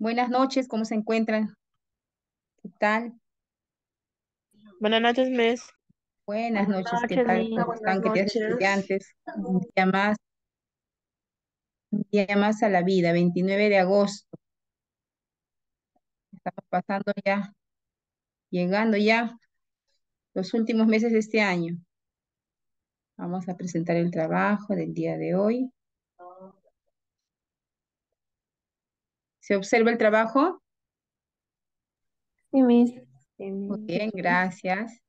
Buenas noches, ¿cómo se encuentran? ¿Qué tal? Buenas noches, Miss. Buenas Buenas noches, ¿qué noches, tal? Miss. ¿Cómo Buenas están? ¿Qué tal, noches. estudiantes? Un día más a la vida, 29 de agosto. Estamos pasando ya, llegando ya los últimos meses de este año. Vamos a presentar el trabajo del día de hoy. ¿Se observa el trabajo? Sí, Miss. Muy Sí, bien, Miss. gracias.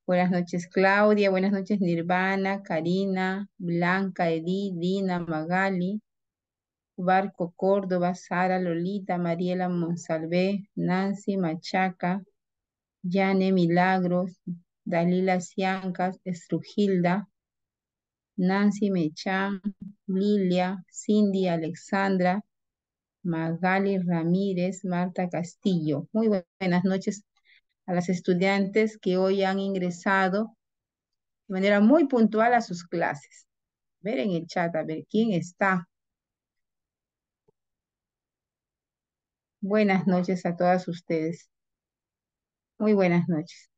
Buenas noches, Claudia. Buenas noches, Nirvana, Karina, Blanca, Edith, Dina, Magali. Barco Córdoba, Sara, Lolita, Mariela Monsalvé, Nancy Machaca, Yane Milagros, Dalila Ciancas, Estrujilda, Nancy Mechán, Lilia, Cindy Alexandra, Magali Ramírez, Marta Castillo. Muy buenas noches a las estudiantes que hoy han ingresado de manera muy puntual a sus clases. Ver en el chat, a ver quién está. Buenas noches a todas ustedes. Muy buenas noches.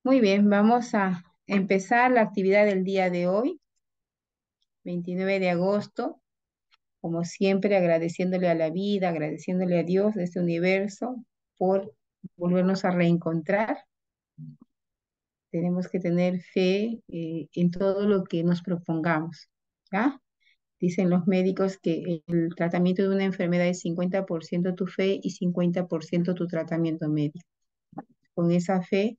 Muy bien, vamos a empezar la actividad del día de hoy, 29 de agosto, como siempre agradeciéndole a la vida, agradeciéndole a Dios de este universo por volvernos a reencontrar. Tenemos que tener fe en todo lo que nos propongamos, ¿ya? Dicen los médicos que el tratamiento de una enfermedad es 50% tu fe y 50% tu tratamiento médico. Con esa fe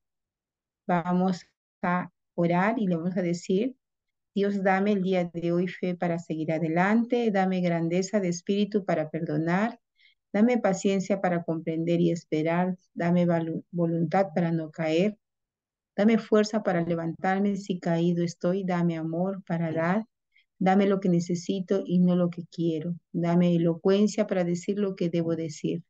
vamos a orar y le vamos a decir: Dios, dame el día de hoy fe para seguir adelante, dame grandeza de espíritu para perdonar, dame paciencia para comprender y esperar, dame voluntad para no caer, dame fuerza para levantarme si caído estoy, dame amor para dar, dame lo que necesito y no lo que quiero, dame elocuencia para decir lo que debo decir.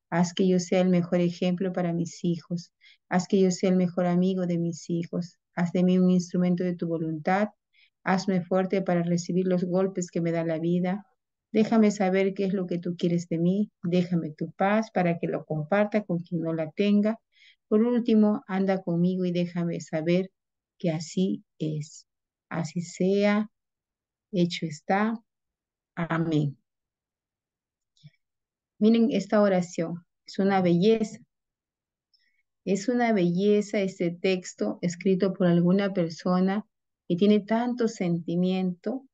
Haz que yo sea el mejor ejemplo para mis hijos. Haz que yo sea el mejor amigo de mis hijos. Haz de mí un instrumento de tu voluntad. Hazme fuerte para recibir los golpes que me da la vida. Déjame saber qué es lo que tú quieres de mí. Déjame tu paz para que lo comparta con quien no la tenga. Por último, anda conmigo y déjame saber que así es. Así sea, hecho está. Amén. Miren esta oración. Es una belleza. Es una belleza este texto escrito por alguna persona que tiene tanto sentimiento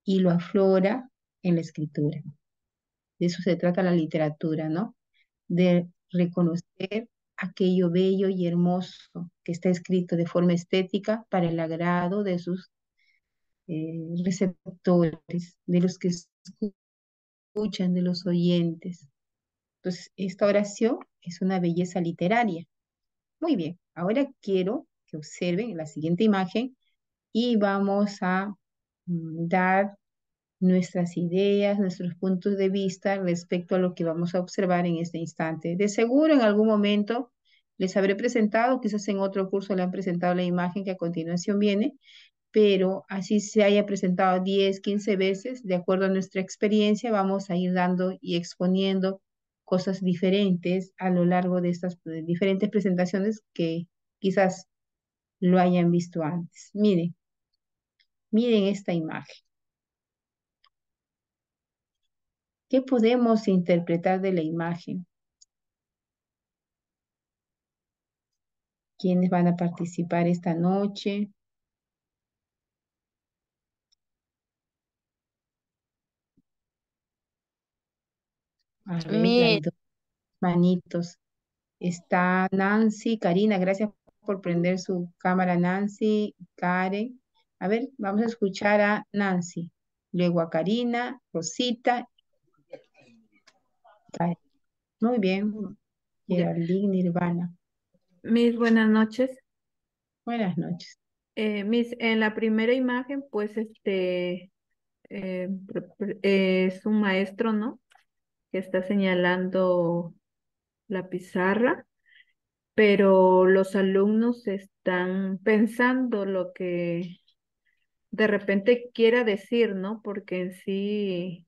y lo aflora en la escritura. De eso se trata la literatura, ¿no? De reconocer aquello bello y hermoso que está escrito de forma estética para el agrado de sus receptores, de los que escuchan, de los oyentes. Entonces, esta oración es una belleza literaria. Muy bien, ahora quiero que observen la siguiente imagen y vamos a dar nuestras ideas, nuestros puntos de vista respecto a lo que vamos a observar en este instante. De seguro en algún momento les habré presentado, quizás en otro curso le han presentado la imagen que a continuación viene, pero así se haya presentado 10, 15 veces, de acuerdo a nuestra experiencia, vamos a ir dando y exponiendo cosas diferentes a lo largo de estas diferentes presentaciones que quizás lo hayan visto antes. Miren, miren esta imagen. ¿Qué podemos interpretar de la imagen? ¿Quiénes van a participar esta noche? A ver, Mi, hay dos manitos. Está Nancy, Karina, gracias por prender su cámara, Nancy, Karen. A ver, vamos a escuchar a Nancy, luego a Karina, Rosita, Karen. Muy bien, ya. Geraldine, Nirvana. Miss, buenas noches. Buenas noches. Miss, en la primera imagen, pues, es un maestro, ¿no? Que está señalando la pizarra, pero los alumnos están pensando lo que de repente quiera decir, ¿no? Porque en sí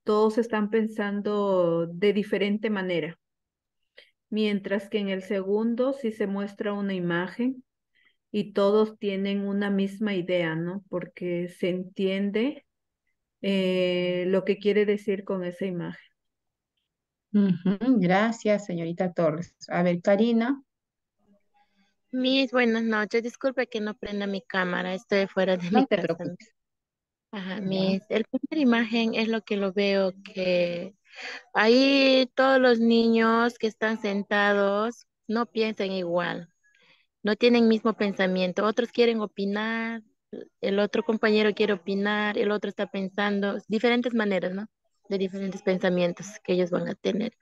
todos están pensando de diferente manera, mientras que en el segundo sí se muestra una imagen y todos tienen una misma idea, ¿no? Porque se entiende lo que quiere decir con esa imagen. Ujú, gracias, señorita Torres. A ver, Karina, Mis buenas noches. Disculpe que no prenda mi cámara, estoy fuera de mi no te casa. preocupes. Ajá, Ya. el primer imagen es lo que lo veo que ahí todos los niños que están sentados no piensan igual, no tienen mismo pensamiento. Otros quieren opinar, el otro compañero quiere opinar, el otro está pensando diferentes maneras, ¿no? De diferentes pensamientos que ellos van a tener.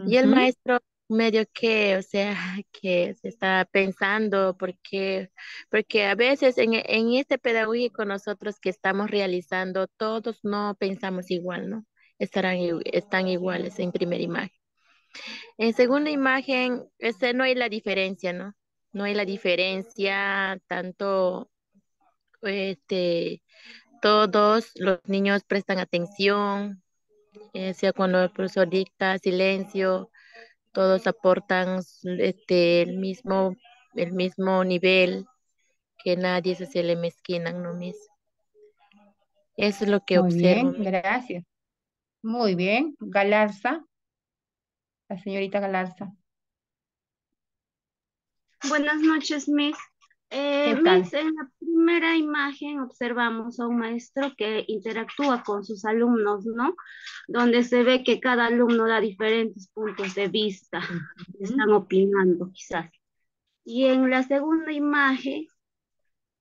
Y el Ujú, maestro medio que, o sea, que se está pensando, porque a veces en este pedagógico nosotros que estamos realizando, todos no pensamos igual, ¿no? Están iguales en primera imagen. En segunda imagen, no hay la diferencia, ¿no? No hay la diferencia, tanto, este, todos los niños prestan atención, sea cuando el profesor dicta, silencio, todos aportan el mismo nivel, que nadie se le mezquinan, no mismo. Eso es lo que muy observo. bien, gracias. Muy bien. Galarza, la señorita Galarza. Buenas noches, Miss. ¿Qué Miss, tal? en la primera imagen observamos a un maestro que interactúa con sus alumnos, ¿no? Donde se ve que cada alumno da diferentes puntos de vista, Ujú, están opinando quizás. Y en la segunda imagen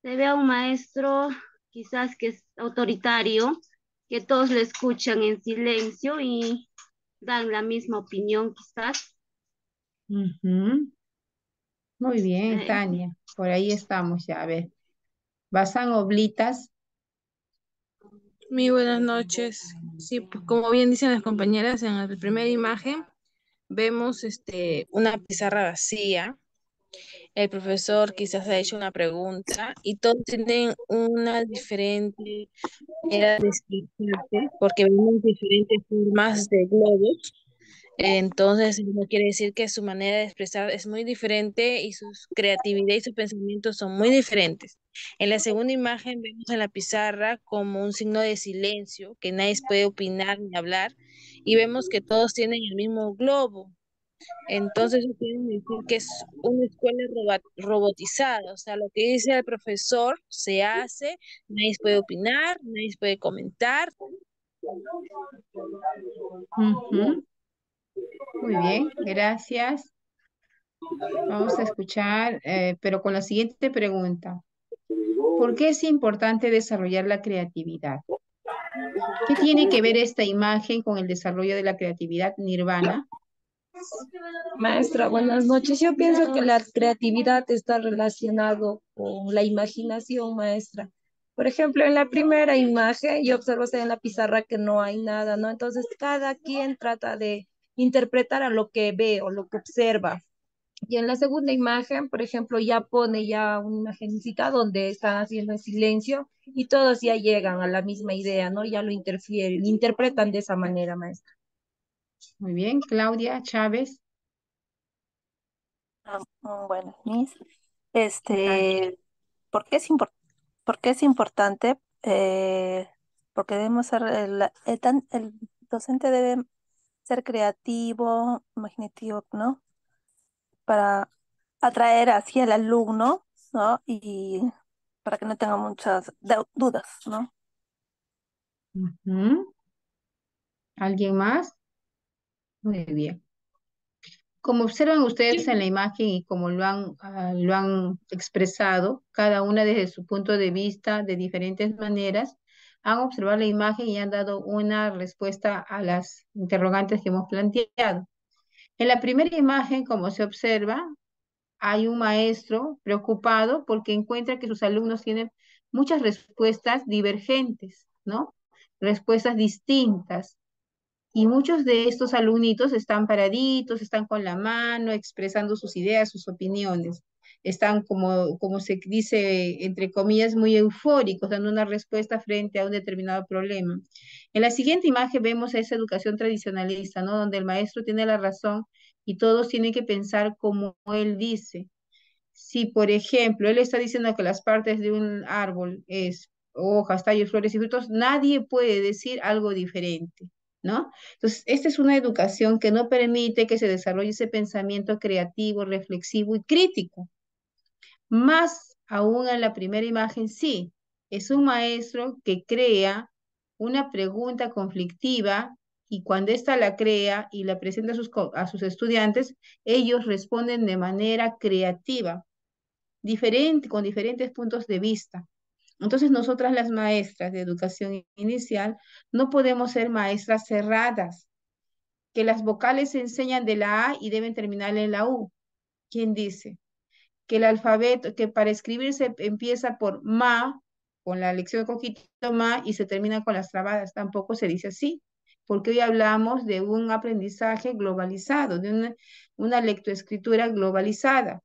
se ve a un maestro quizás que es autoritario, que todos le escuchan en silencio y dan la misma opinión quizás. ujú. Muy bien, Eh, Tania. Por ahí estamos ya. A ver, Bazán Oblitas. Muy buenas noches. Sí, pues como bien dicen las compañeras, en la primera imagen vemos una pizarra vacía. El profesor quizás ha hecho una pregunta y todos tienen una diferente manera de explicarse porque vemos diferentes formas de globos. Entonces, no quiere decir que su manera de expresar es muy diferente y su creatividad y sus pensamientos son muy diferentes. En la segunda imagen vemos en la pizarra como un signo de silencio, que nadie puede opinar ni hablar, y vemos que todos tienen el mismo globo. Entonces, eso quiere decir que es una escuela robotizada, o sea, lo que dice el profesor se hace, nadie puede opinar, nadie puede comentar. Ujú, muy bien, gracias. Vamos a escuchar, pero con la siguiente pregunta. ¿Por qué es importante desarrollar la creatividad? ¿Qué tiene que ver esta imagen con el desarrollo de la creatividad, Nirvana? Maestra, buenas noches. Yo pienso que la creatividad está relacionado con la imaginación, maestra. Por ejemplo, en la primera imagen, yo observo en la pizarra que no hay nada, ¿no? Entonces, cada quien trata de interpretar a lo que ve o lo que observa. Y en la segunda imagen, por ejemplo, ya pone ya una imagencita donde están haciendo en silencio y todos ya llegan a la misma idea, ¿no? Ya lo interfieren, interpretan de esa manera, maestra. Muy bien, Claudia Chávez, Bueno, Miss, ¿qué tal? ¿por qué por qué es importante? Porque debemos ser, el docente debe ser creativo, imaginativo, ¿no? Para atraer hacia el alumno, ¿no? Y para que no tenga muchas dudas, ¿no? Ujú. ¿Alguien más? Muy bien. Como observan ustedes en la imagen y como lo han expresado, cada una desde su punto de vista, de diferentes maneras, han observado la imagen y han dado una respuesta a las interrogantes que hemos planteado. En la primera imagen, como se observa, hay un maestro preocupado porque encuentra que sus alumnos tienen muchas respuestas divergentes, ¿no? Respuestas distintas. Y muchos de estos alumnitos están paraditos, están con la mano, expresando sus ideas, sus opiniones. están como se dice, entre comillas, muy eufóricos, dando una respuesta frente a un determinado problema. En la siguiente imagen vemos esa educación tradicionalista, ¿no? Donde el maestro tiene la razón y todos tienen que pensar como él dice. Si, por ejemplo, él está diciendo que las partes de un árbol es hojas, tallos, flores y frutos, nadie puede decir algo diferente, ¿no? Entonces, esta es una educación que no permite que se desarrolle ese pensamiento creativo, reflexivo y crítico. Más aún en la primera imagen, sí, es un maestro que crea una pregunta conflictiva y cuando ésta la crea y la presenta a sus estudiantes, ellos responden de manera creativa diferente, con diferentes puntos de vista. Entonces, nosotras las maestras de educación inicial no podemos ser maestras cerradas, que las vocales se enseñan de la A y deben terminar en la U. ¿Quién dice? Que el alfabeto, que para escribirse empieza por ma, con la lección cojito ma, y se termina con las trabadas. Tampoco se dice así, porque hoy hablamos de un aprendizaje globalizado, de una lectoescritura globalizada.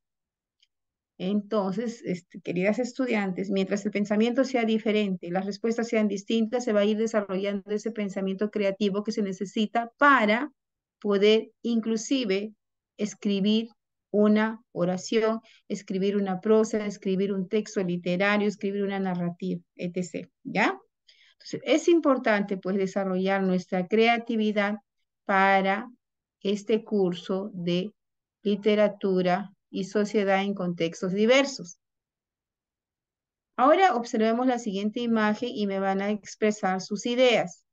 Entonces, queridas estudiantes, mientras el pensamiento sea diferente, las respuestas sean distintas, se va a ir desarrollando ese pensamiento creativo que se necesita para poder inclusive escribir una oración, escribir una prosa, escribir un texto literario, escribir una narrativa, etc. ¿Ya? Entonces, es importante pues desarrollar nuestra creatividad para este curso de literatura y sociedad en contextos diversos. Ahora observemos la siguiente imagen y me van a expresar sus ideas.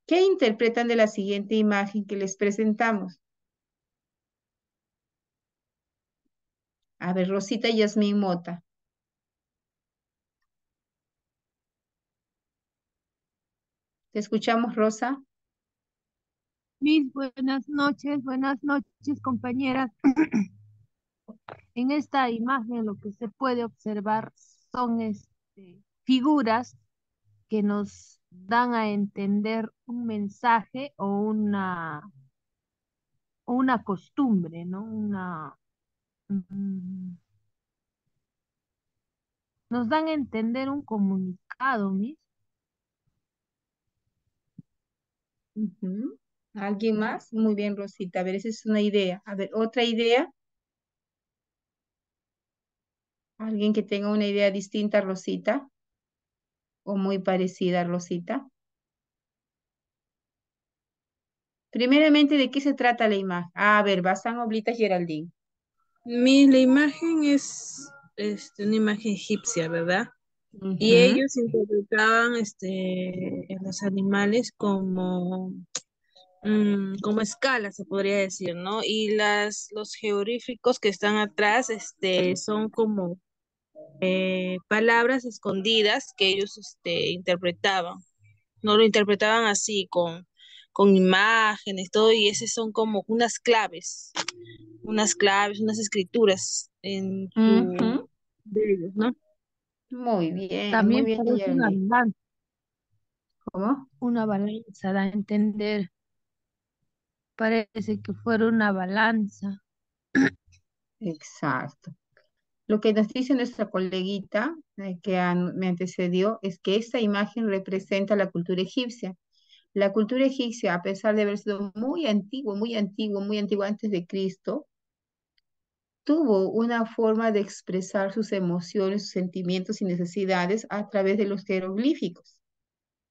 ¿Qué interpretan de la siguiente imagen que les presentamos? A ver, Rosita y Yasmín Mota. ¿Te escuchamos, Rosa? Mis buenas noches, compañeras. En esta imagen lo que se puede observar son figuras que nos dan a entender un mensaje o una costumbre, ¿no? Mm, nos dan a entender un comunicado, mis. Ujú. ¿Alguien más? Muy bien, Rosita. A ver, esa es una idea. A ver, otra idea. ¿Alguien que tenga una idea distinta, Rosita? ¿O muy parecida, Rosita? Primeramente, ¿de qué se trata la imagen? A ver, Bazán Oblita Geraldine. La imagen es una imagen egipcia, ¿verdad? Y Ujú. ellos interpretaban los animales como escala, se podría decir, ¿no? Y los jeroglíficos que están atrás son como palabras escondidas que ellos interpretaban. No lo interpretaban así, con imágenes, todo, y esas son como unas escrituras Ujú. de ellos, ¿no? Muy También bien, parece Geraldine. ¿Cómo? una balanza, da a entender. Parece que fuera una balanza. Exacto. Lo que nos dice nuestra coleguita me antecedió es que esta imagen representa la cultura egipcia. La cultura egipcia, a pesar de haber sido muy antigua antes de Cristo, tuvo una forma de expresar sus emociones, sus sentimientos y necesidades a través de los jeroglíficos,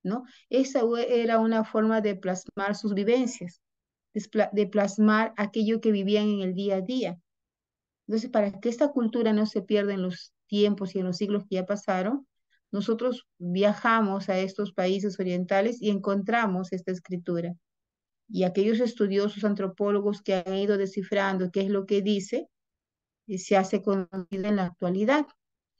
¿no? Era una forma de plasmar sus vivencias, de plasmar aquello que vivían en el día a día. Entonces, para que esta cultura no se pierda en los tiempos y en los siglos que ya pasaron, nosotros viajamos a estos países orientales y encontramos esta escritura. Y aquellos estudiosos antropólogos que han ido descifrando qué es lo que dice, se hace conocido en la actualidad.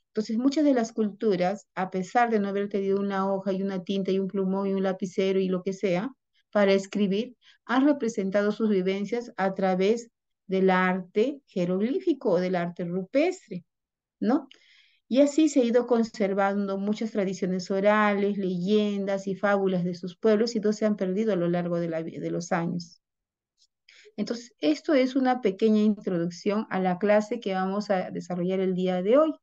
Entonces, muchas de las culturas, a pesar de no haber tenido una hoja y una tinta y un plumón y un lapicero y lo que sea para escribir, han representado sus vivencias a través del arte jeroglífico o del arte rupestre, ¿no? Y así se ha ido conservando muchas tradiciones orales, leyendas y fábulas de sus pueblos y no se han perdido a lo largo de los años. Entonces, esto es una pequeña introducción a la clase que vamos a desarrollar el día de hoy.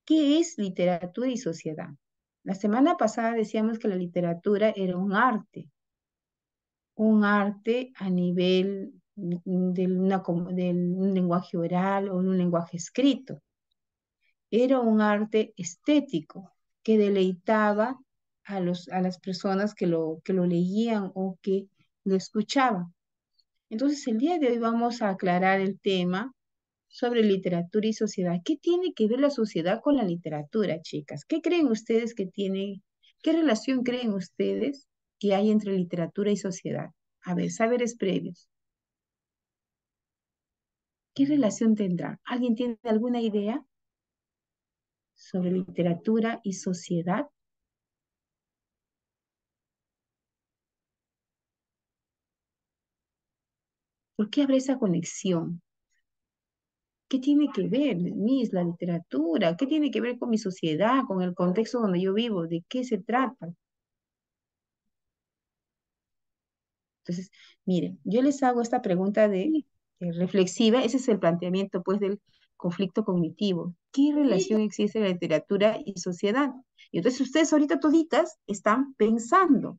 ¿Qué es literatura y sociedad? La semana pasada decíamos que la literatura era un arte a nivel de un lenguaje oral o un lenguaje escrito. Era un arte estético que deleitaba a las personas que lo leían o que lo escuchaban. Entonces, el día de hoy vamos a aclarar el tema sobre literatura y sociedad. ¿Qué tiene que ver la sociedad con la literatura, chicas? ¿Qué creen ustedes que tiene, qué relación creen ustedes que hay entre literatura y sociedad? A ver, saberes previos. ¿Qué relación tendrá? ¿Alguien tiene alguna idea sobre literatura y sociedad? ¿Por qué habrá esa conexión? ¿Qué tiene que ver, Miss, la literatura? ¿Qué tiene que ver con mi sociedad, con el contexto donde yo vivo? ¿De qué se trata? Entonces, miren, yo les hago esta pregunta reflexiva, ese es el planteamiento pues del conflicto cognitivo. ¿Qué relación existe entre literatura y sociedad? Y entonces ustedes ahorita toditas están pensando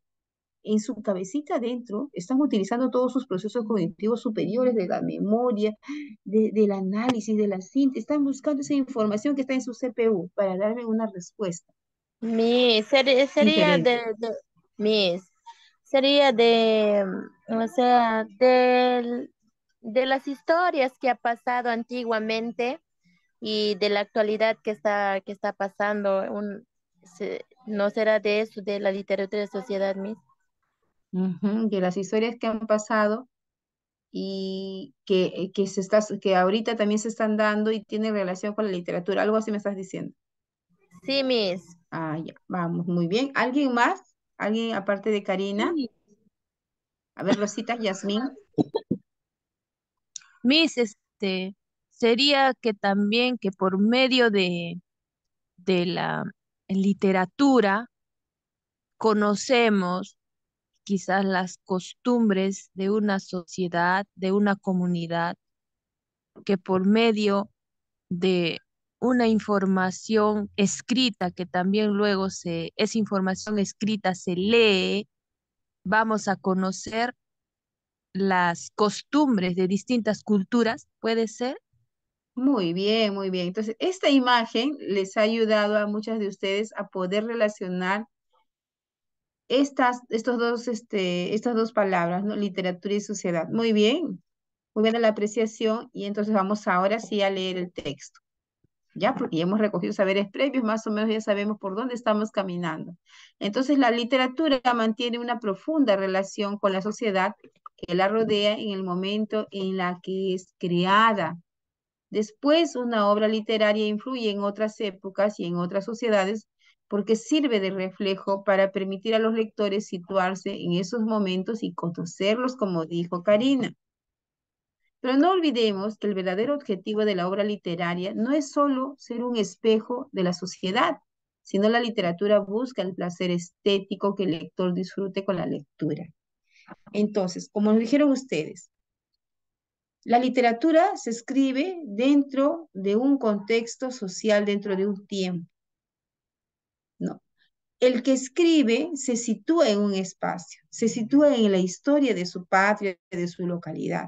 en su cabecita adentro, están utilizando todos sus procesos cognitivos superiores de la memoria, del análisis, de la síntesis, están buscando esa información que está en su CPU para darme una respuesta Sería diferente. Miss, sería o sea, de las historias que ha pasado antiguamente y de la actualidad que está pasando, ¿no será de eso, de la literatura de sociedad, Miss? Ujú, de las historias que han pasado y que ahorita también se están dando y tiene relación con la literatura. Algo así me estás diciendo. Sí, Miss. Ah, ya, vamos, muy bien. ¿Alguien más? ¿Alguien aparte de Karina? Sí. A ver, Rosita, Yasmín. Miss, sería que también que por medio de la literatura conocemos quizás las costumbres de una sociedad, de una comunidad, que por medio de una información escrita, que también luego esa información escrita se lee, vamos a conocer las costumbres de distintas culturas, ¿puede ser? Muy bien, muy bien. Entonces, esta imagen les ha ayudado a muchas de ustedes a poder relacionar estas dos palabras, ¿no? Literatura y sociedad. Muy bien la apreciación. Y entonces vamos ahora sí a leer el texto. Ya, porque ya hemos recogido saberes previos, más o menos ya sabemos por dónde estamos caminando. Entonces, la literatura mantiene una profunda relación con la sociedad que la rodea en el momento en la que es creada. Después, una obra literaria influye en otras épocas y en otras sociedades porque sirve de reflejo para permitir a los lectores situarse en esos momentos y conocerlos, como dijo Karina. Pero no olvidemos que el verdadero objetivo de la obra literaria no es solo ser un espejo de la sociedad, sino la literatura busca el placer estético que el lector disfrute con la lectura. Entonces, como nos dijeron ustedes, la literatura se escribe dentro de un contexto social, dentro de un tiempo, ¿no? El que escribe se sitúa en un espacio, se sitúa en la historia de su patria, de su localidad.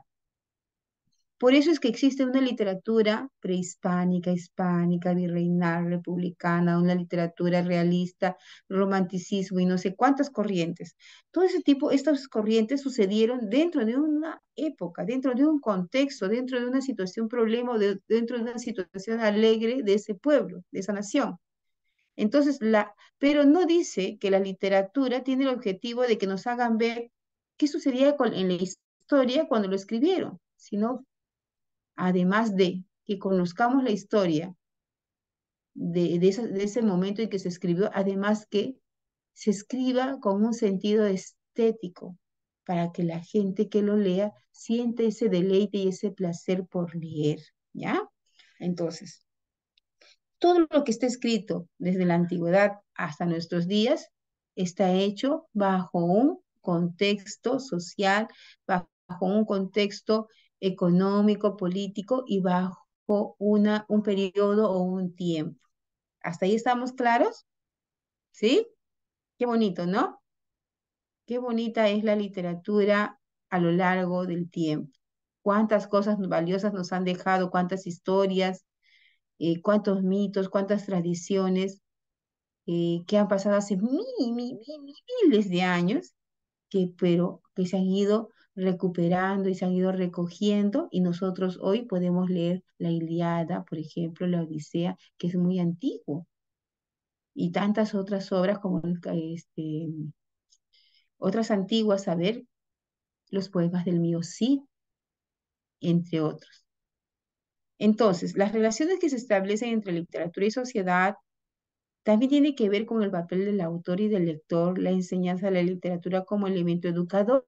Por eso es que existe una literatura prehispánica, hispánica, virreinal, republicana, una literatura realista, romanticismo y no sé cuántas corrientes. Todo ese tipo, estas corrientes sucedieron dentro de una época, dentro de un contexto, dentro de una situación problema, dentro de una situación alegre de ese pueblo, de esa nación. Entonces, pero no dice que la literatura tiene el objetivo de que nos hagan ver qué sucedía en la historia cuando lo escribieron, sino además de que conozcamos la historia de ese momento en que se escribió, además que se escriba con un sentido estético, para que la gente que lo lea siente ese deleite y ese placer por leer, ¿ya? Entonces, todo lo que está escrito desde la antigüedad hasta nuestros días está hecho bajo un contexto social, bajo un contexto económico, político y bajo un periodo o un tiempo. ¿Hasta ahí estamos claros? ¿Sí? Qué bonito, ¿no? Qué bonita es la literatura a lo largo del tiempo. Cuántas cosas valiosas nos han dejado, cuántas historias, cuántos mitos, cuántas tradiciones que han pasado hace miles de años, pero que se han ido recuperando y se han ido recogiendo, y nosotros hoy podemos leer la Ilíada, por ejemplo, la Odisea, que es muy antiguo, y tantas otras obras como otras antiguas, a ver, los poemas del mío Cid, entre otros. Entonces, las relaciones que se establecen entre literatura y sociedad también tienen que ver con el papel del autor y del lector, la enseñanza de la literatura como elemento educador,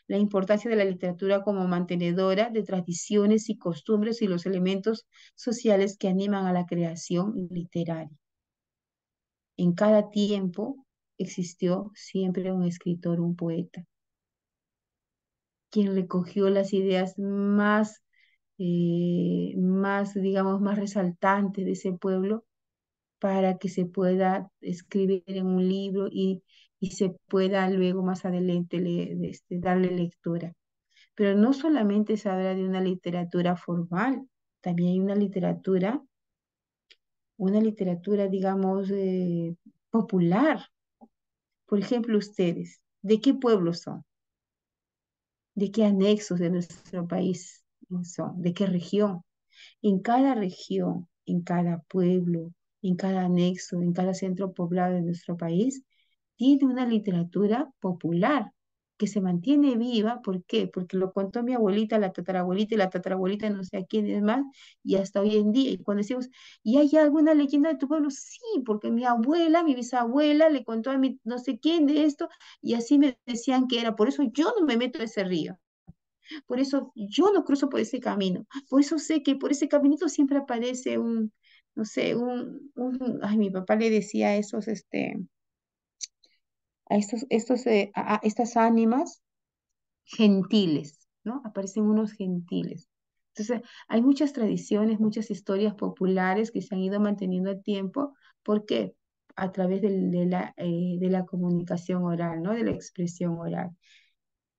la importancia de la literatura como mantenedora de tradiciones y costumbres y los elementos sociales que animan a la creación literaria. En cada tiempo existió siempre un escritor, un poeta, quien recogió las ideas digamos, más resaltantes de ese pueblo para que se pueda escribir en un libro y se pueda luego más adelante darle lectura. Pero no solamente se habla de una literatura formal, también hay una literatura, digamos, popular. Por ejemplo, ustedes, ¿de qué pueblo son? ¿De qué anexos de nuestro país son? ¿De qué región? En cada región, en cada pueblo, en cada anexo, en cada centro poblado de nuestro país, tiene una literatura popular que se mantiene viva. ¿Por qué? Porque lo contó mi abuelita, la tatarabuelita y la tatarabuelita, no sé a quién es más, y hasta hoy en día. Y cuando decimos, ¿y hay alguna leyenda de tu pueblo? Sí, porque mi abuela, mi bisabuela, le contó a mi no sé quién de esto, y así me decían que era. Por eso yo no me meto a ese río. Por eso yo no cruzo por ese camino. Por eso sé que por ese caminito siempre aparece no sé, ay, mi papá le decía a estas ánimas gentiles, ¿no? Aparecen unos gentiles. Entonces, hay muchas tradiciones, muchas historias populares que se han ido manteniendo a tiempo. ¿Por qué? A través de la comunicación oral, ¿no? De la expresión oral.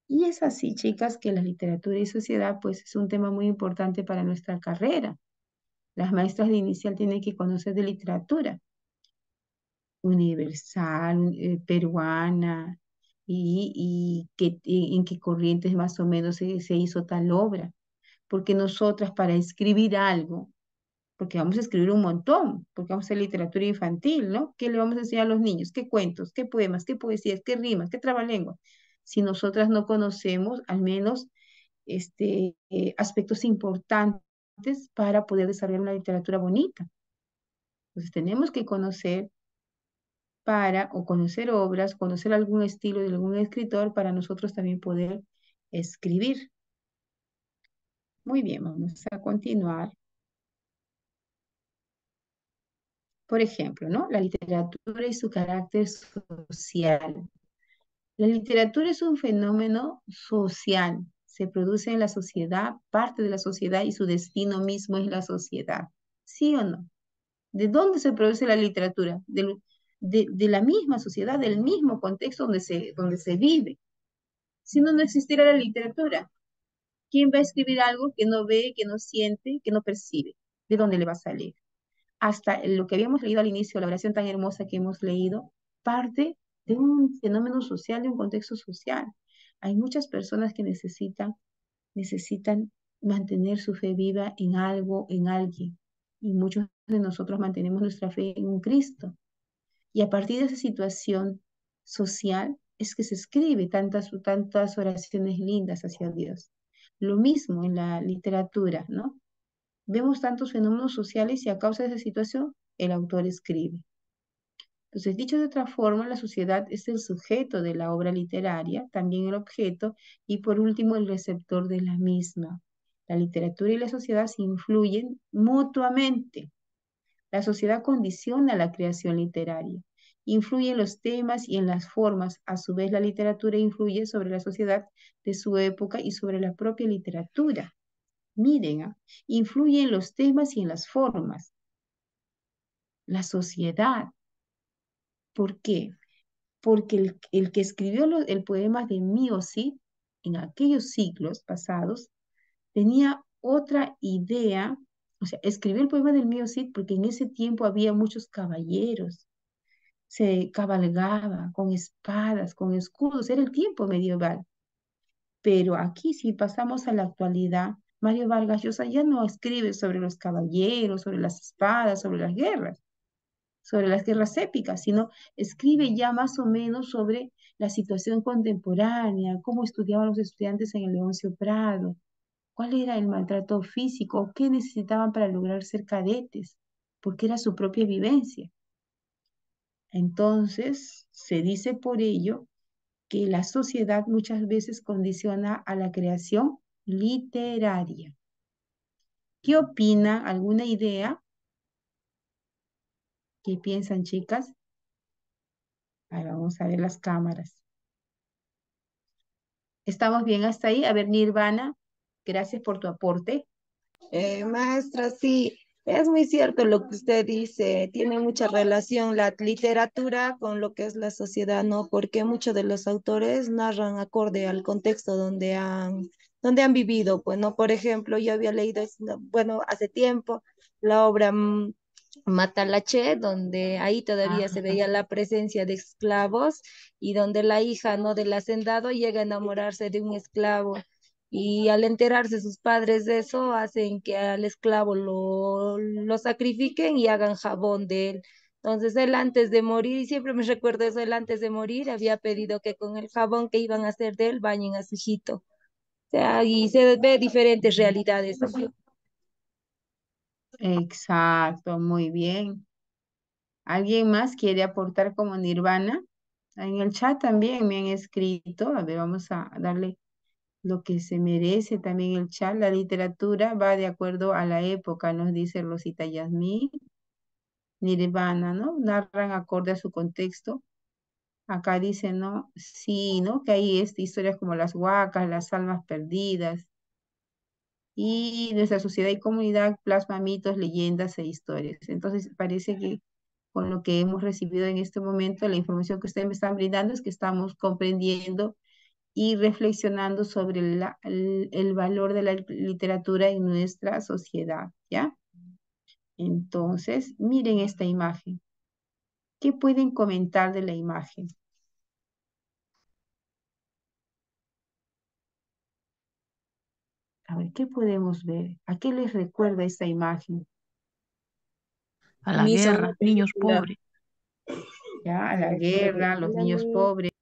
Y es así, chicas, que la literatura y sociedad, pues, es un tema muy importante para nuestra carrera. Las maestras de inicial tienen que conocer de literatura universal, peruana, en qué corrientes más o menos se hizo tal obra. Porque nosotras para escribir algo, porque vamos a escribir un montón, porque vamos a hacer literatura infantil, ¿no? ¿Qué le vamos a enseñar a los niños? ¿Qué cuentos? ¿Qué poemas? ¿Qué poesías? ¿Qué rimas? ¿Qué trabalenguas? Si nosotras no conocemos al menos aspectos importantes para poder desarrollar una literatura bonita. Entonces tenemos que conocer o conocer obras, conocer algún estilo de algún escritor para nosotros también poder escribir. Muy bien, vamos a continuar. Por ejemplo, ¿no? La literatura y su carácter social. La literatura es un fenómeno social. Se produce en la sociedad, parte de la sociedad y su destino mismo es la sociedad. ¿Sí o no? ¿De dónde se produce la literatura? De la misma sociedad, del mismo contexto donde se vive. Si no, no existiera la literatura. ¿Quién va a escribir algo que no ve, que no siente, que no percibe? ¿De dónde le va a salir? Hasta lo que habíamos leído al inicio, la oración tan hermosa que hemos leído, parte de un fenómeno social, de un contexto social. Hay muchas personas que necesitan mantener su fe viva en algo, en alguien. Y muchos de nosotros mantenemos nuestra fe en un Cristo. Y a partir de esa situación social es que se escribe tantas oraciones lindas hacia Dios. Lo mismo en la literatura, ¿no? Vemos tantos fenómenos sociales y a causa de esa situación el autor escribe. Entonces, dicho de otra forma, la sociedad es el sujeto de la obra literaria, también el objeto y por último el receptor de la misma. La literatura y la sociedad se influyen mutuamente. La sociedad condiciona la creación literaria Influye en los temas y en las formas. A su vez, la literatura influye sobre la sociedad de su época y sobre la propia literatura. Miren, influye en los temas y en las formas. La sociedad. ¿Por qué? Porque el que escribió el poema de Mio Cid en aquellos siglos pasados tenía otra idea, o sea, escribió el poema del Mio Cid porque en ese tiempo había muchos caballeros, se cabalgaba con espadas, con escudos, era el tiempo medieval. Pero aquí si pasamos a la actualidad, Mario Vargas Llosa ya no escribe sobre los caballeros, sobre las espadas, sobre las guerras épicas, sino escribe ya más o menos sobre la situación contemporánea, cómo estudiaban los estudiantes en el Leoncio Prado, cuál era el maltrato físico, qué necesitaban para lograr ser cadetes, porque era su propia vivencia. Entonces, se dice por ello que la sociedad muchas veces condiciona a la creación literaria. ¿Qué opina? ¿Alguna idea? ¿Qué piensan, chicas? Ahora vamos a ver las cámaras. ¿Estamos bien hasta ahí? A ver, Nirvana, gracias por tu aporte. Maestra, sí, es muy cierto lo que usted dice, tiene mucha relación la literatura con lo que es la sociedad, ¿no? Porque muchos de los autores narran acorde al contexto donde han vivido, pues, ¿no? Por ejemplo, yo había leído, bueno, hace tiempo, la obra Matalache, donde ahí todavía se veía la presencia de esclavos y donde la hija, ¿no? del hacendado llega a enamorarse de un esclavo y al enterarse sus padres de eso, hacen que al esclavo lo sacrifiquen y hagan jabón de él. Entonces él antes de morir, y siempre me recuerdo eso, él antes de morir había pedido que con el jabón que iban a hacer de él bañen a su hijito. O sea, y se ve diferentes realidades. Exacto, muy bien. ¿Alguien más quiere aportar como Nirvana? En el chat también me han escrito. A ver, vamos a darle lo que se merece también el chat. La literatura va de acuerdo a la época, nos dice Rosita Yasmín. Nirvana, ¿no? Narran acorde a su contexto. Acá dice, ¿no? Sí, ¿no? Que hay historias como las huacas, las almas perdidas. Y nuestra sociedad y comunidad plasma mitos, leyendas e historias. Entonces, parece que con lo que hemos recibido en este momento, la información que ustedes me están brindando es que estamos comprendiendo y reflexionando sobre el valor de la literatura en nuestra sociedad, ¿ya? Entonces, miren esta imagen. ¿Qué pueden comentar de la imagen? A ver, ¿qué podemos ver? ¿A qué les recuerda esta imagen? A la Misa, una guerra, niños película, pobres. ¿Ya? A A la la guerra, a los niños pobres.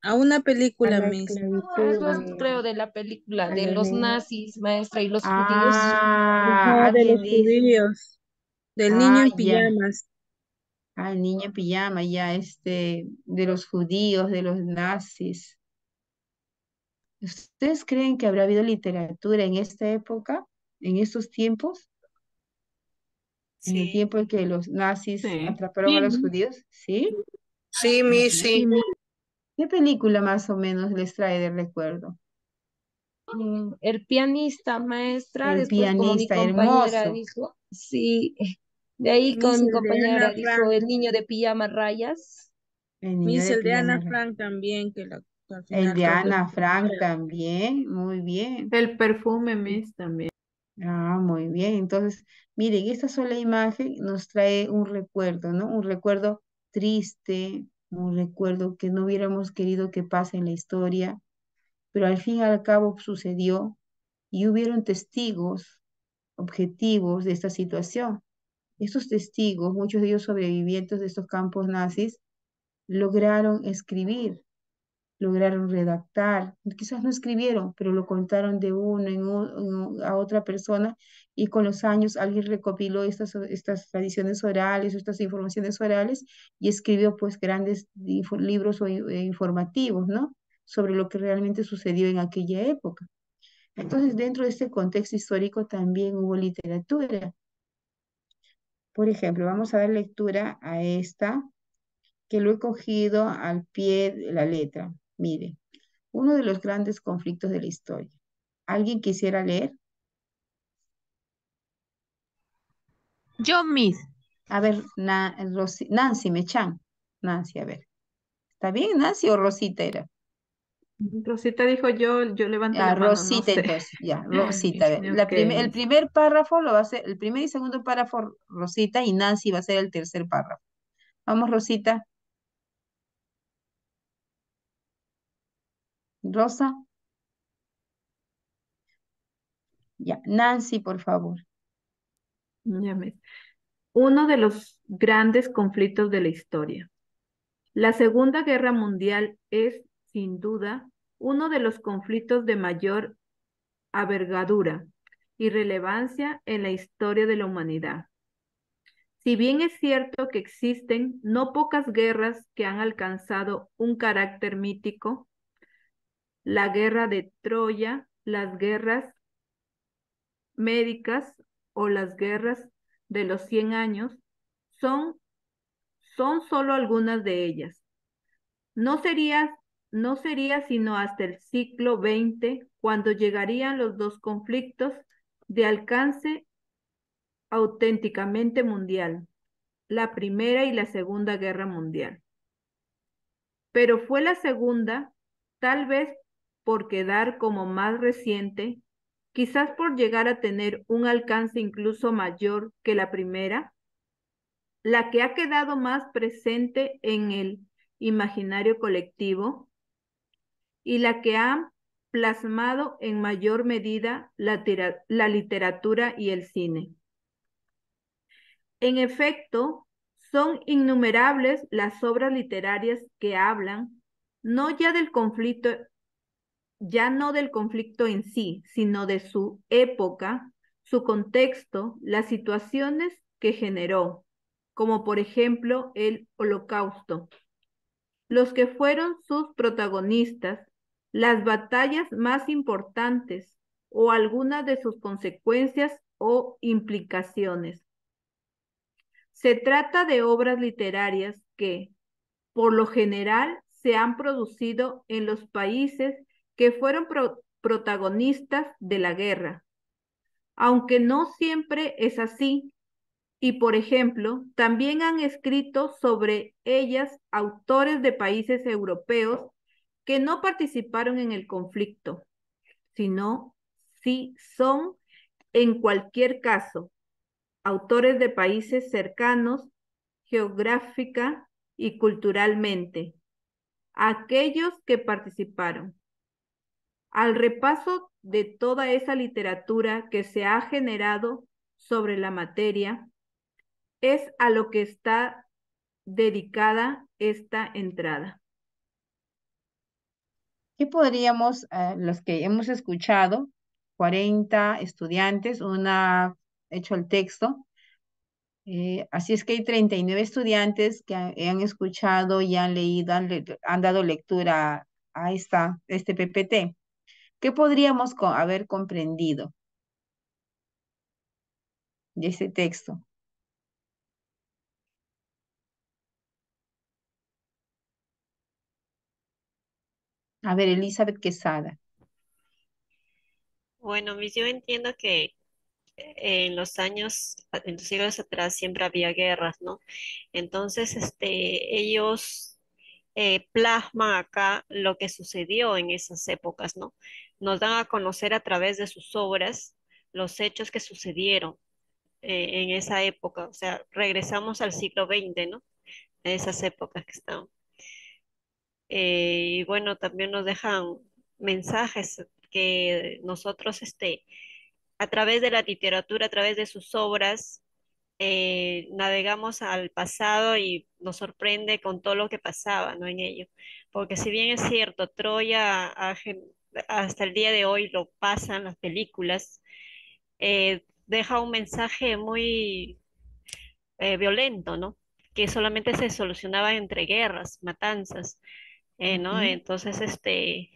a una a película, la Miss. esclavitud, eso es, creo, de la película de los nazis, maestra, y los judíos. Ah, Ajá, de los alguien dice, judíos, del niño ah, en ya, pijamas. el niño en pijama, ya, de los judíos, de los nazis. ¿Ustedes creen que habrá habido literatura en esta época, en estos tiempos, en el Sí, tiempo en que los nazis Sí. atraparon a los judíos? ¿Sí? sí, A mi, ver, sí. ¿qué película más o menos les trae de recuerdo? El pianista, maestra, El después como mi pianista, compañera hermoso. dijo, sí, de ahí Miss, con mi el de Ana compañera dijo, Frank. el niño de pijama rayas. El niño Miss, de el de Ana pijama. Frank también, que al El final de creo que Ana Frank muere. también, muy bien. El perfume, Miss, también. Ah, muy bien. Entonces, miren, esta sola imagen nos trae un recuerdo, ¿no? Un recuerdo triste, un recuerdo que no hubiéramos querido que pase en la historia, pero al fin y al cabo sucedió y hubieron testigos objetivos de esta situación. Estos testigos, muchos de ellos sobrevivientes de estos campos nazis, lograron escribir, lograron redactar, quizás no escribieron, pero lo contaron de uno a otra persona y con los años alguien recopiló estas tradiciones orales, estas informaciones orales y escribió pues grandes libros informativos, ¿no? Sobre lo que realmente sucedió en aquella época. Entonces, dentro de este contexto histórico también hubo literatura. Por ejemplo, vamos a dar lectura a esta. que lo he cogido al pie de la letra. Mire, uno de los grandes conflictos de la historia. ¿Alguien quisiera leer? Yo, Miss. A ver, Nancy Mechan. Nancy, a ver. ¿Está bien, Nancy o Rosita era? Rosita dijo yo levanto Ah, la mano, no Rosita sé. entonces, ya, Rosita. A ver, Ok, el primer párrafo lo va a hacer, el primer y segundo párrafo Rosita y Nancy va a ser el tercer párrafo. Vamos, Rosita. Rosa. Ya, Nancy, por favor. ya me- Uno de los grandes conflictos de la historia. La Segunda Guerra Mundial es, sin duda, uno de los conflictos de mayor envergadura y relevancia en la historia de la humanidad. Si bien es cierto que existen no pocas guerras que han alcanzado un carácter mítico, la guerra de Troya, las guerras médicas o las guerras de los 100 años son, son solo algunas de ellas. No sería, no sería sino hasta el siglo XX cuando llegarían los dos conflictos de alcance auténticamente mundial, la Primera y la Segunda Guerra Mundial. Pero fue la segunda, tal vez por quedar como más reciente, quizás por llegar a tener un alcance incluso mayor que la primera, la que ha quedado más presente en el imaginario colectivo y la que ha plasmado en mayor medida la literatura y el cine. En efecto, son innumerables las obras literarias que hablan no ya del conflicto, ya no del conflicto en sí, sino de su época, su contexto, las situaciones que generó, como por ejemplo el Holocausto, los que fueron sus protagonistas, las batallas más importantes o algunas de sus consecuencias o implicaciones. Se trata de obras literarias que, por lo general, se han producido en los países que fueron protagonistas de la guerra, aunque no siempre es así. Y, por ejemplo, también han escrito sobre ellas autores de países europeos que no participaron en el conflicto, sino si son, en cualquier caso, autores de países cercanos geográfica y culturalmente, aquellos que participaron. Al repaso de toda esa literatura que se ha generado sobre la materia, es a lo que está dedicada esta entrada. ¿Qué podríamos, los que hemos escuchado, 40 estudiantes, una hecho el texto, así es que hay 39 estudiantes que han escuchado y han leído, han dado lectura a este PPT. ¿Qué podríamos haber comprendido de ese texto? A ver, Elizabeth Quesada. Bueno, yo entiendo que en los siglos atrás siempre había guerras, ¿no? Entonces, ellos plasman acá lo que sucedió en esas épocas, ¿no? Nos dan a conocer a través de sus obras los hechos que sucedieron en esa época. O sea, regresamos al siglo XX, ¿no? En esas épocas que están. Y bueno, también nos dejan mensajes que nosotros, a través de la literatura, a través de sus obras, navegamos al pasado y nos sorprende con todo lo que pasaba, ¿no? En ello. Porque si bien es cierto, Troya hasta el día de hoy lo pasan las películas, deja un mensaje muy violento, ¿no? Que solamente se solucionaba entre guerras, matanzas, ¿no? Ujú. Entonces, eh,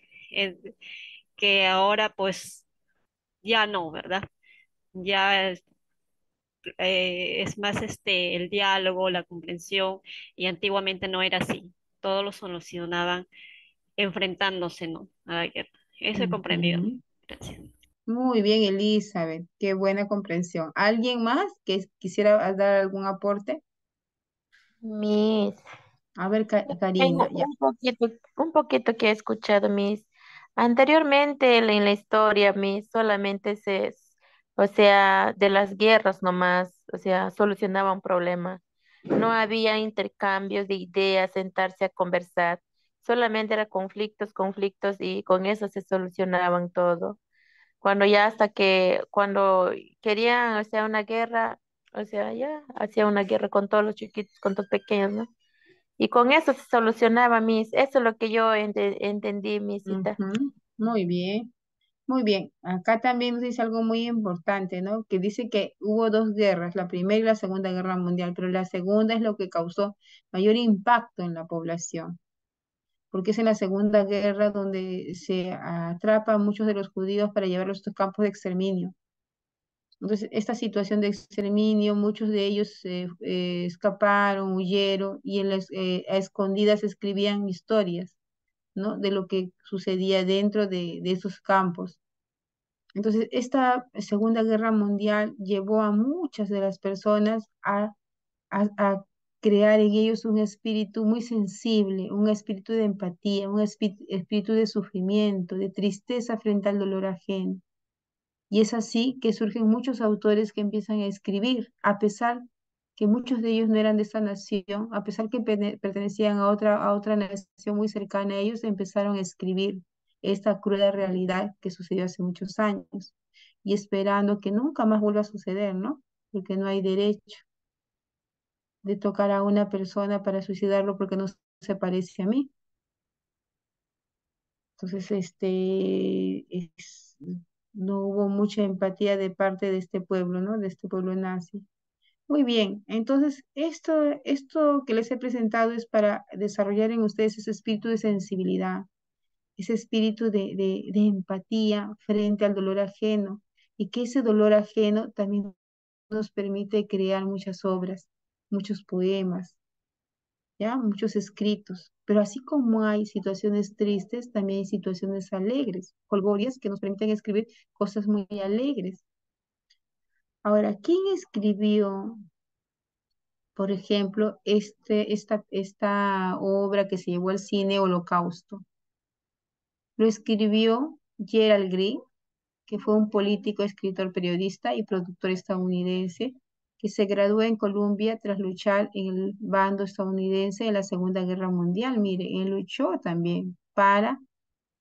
que ahora pues ya no, ¿verdad? Ya es más el diálogo, la comprensión, y antiguamente no era así. Todo lo solucionaban enfrentándose, ¿no? A la guerra. Eso he comprendido. Ujú. Gracias. Muy bien, Elizabeth, qué buena comprensión. ¿Alguien más que quisiera dar algún aporte? Miss, A ver, tengo Karina, ya. un poquito que he escuchado, Miss. Anteriormente en la historia, Miss, solamente o sea, de las guerras nomás, o sea, solucionaban problemas. No había intercambios de ideas, sentarse a conversar. Solamente era conflictos, conflictos y con eso se solucionaban todo. Cuando ya cuando querían, o sea, una guerra, o sea, ya hacía una guerra con todos los chiquitos, con todos pequeños, ¿no? Y con eso se solucionaba, eso es lo que yo entendí, mi cita. Ujú. Muy bien, muy bien. Acá también nos dice algo muy importante, ¿no? Que dice que hubo dos guerras, la Primera y la Segunda Guerra Mundial, pero la segunda es lo que causó mayor impacto en la población, porque es en la Segunda Guerra donde se atrapa a muchos de los judíos para llevarlos a estos campos de exterminio. Entonces, esta situación de exterminio, muchos de ellos escaparon, huyeron y a escondidas escribían historias, ¿no? De lo que sucedía dentro de esos campos. Entonces, esta Segunda Guerra Mundial llevó a muchas de las personas a crear en ellos un espíritu muy sensible, un espíritu de empatía, un espíritu de sufrimiento, de tristeza frente al dolor ajeno. Y es así que surgen muchos autores que empiezan a escribir, a pesar que muchos de ellos no eran de esta nación, a pesar que pertenecían a otra nación muy cercana a ellos, empezaron a escribir esta cruda realidad que sucedió hace muchos años y esperando que nunca más vuelva a suceder, ¿no? Porque no hay derecho de tocar a una persona para suicidarlo porque no se parece a mí. Entonces, no hubo mucha empatía de parte de este pueblo, ¿no? De este pueblo nazi. Muy bien, entonces esto que les he presentado es para desarrollar en ustedes ese espíritu de sensibilidad, ese espíritu de empatía frente al dolor ajeno y que ese dolor ajeno también nos permite crear muchas obras, muchos poemas, ¿ya? Muchos escritos. Pero así como hay situaciones tristes, también hay situaciones alegres, holgorias que nos permiten escribir cosas muy alegres. Ahora, ¿quién escribió, por ejemplo, esta obra que se llevó al cine, Holocausto? Lo escribió Gerald Green, que fue un político, escritor, periodista y productor estadounidense que se graduó en Columbia tras luchar en el bando estadounidense en la Segunda Guerra Mundial. Mire, él luchó también para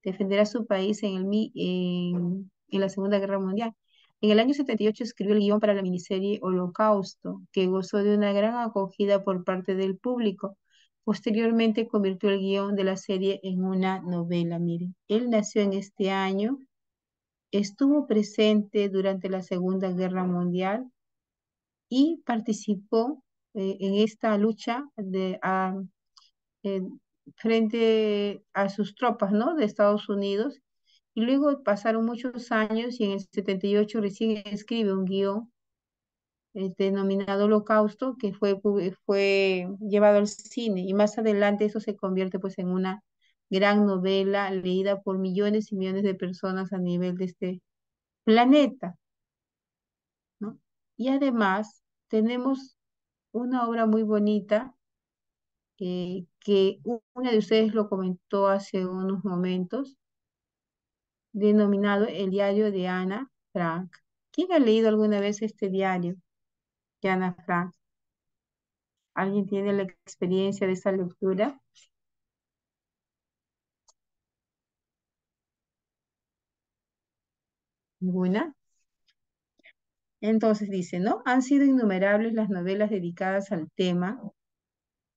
defender a su país en la Segunda Guerra Mundial. En el año 78 escribió el guión para la miniserie Holocausto, que gozó de una gran acogida por parte del público. Posteriormente convirtió el guión de la serie en una novela. Mire, él nació en este año, estuvo presente durante la Segunda Guerra Mundial y participó en esta lucha eh, frente a sus tropas, ¿no? De Estados Unidos. Y luego pasaron muchos años y en el 78 recién escribe un guión denominado Holocausto que fue llevado al cine y más adelante eso se convierte pues en una gran novela leída por millones y millones de personas a nivel de este planeta, ¿no? Y además tenemos una obra muy bonita que una de ustedes lo comentó hace unos momentos, denominado El diario de Ana Frank. ¿Quién ha leído alguna vez este diario de Ana Frank? ¿Alguien tiene la experiencia de esta lectura? ¿Ninguna? Entonces dice, ¿no? Han sido innumerables las novelas dedicadas al tema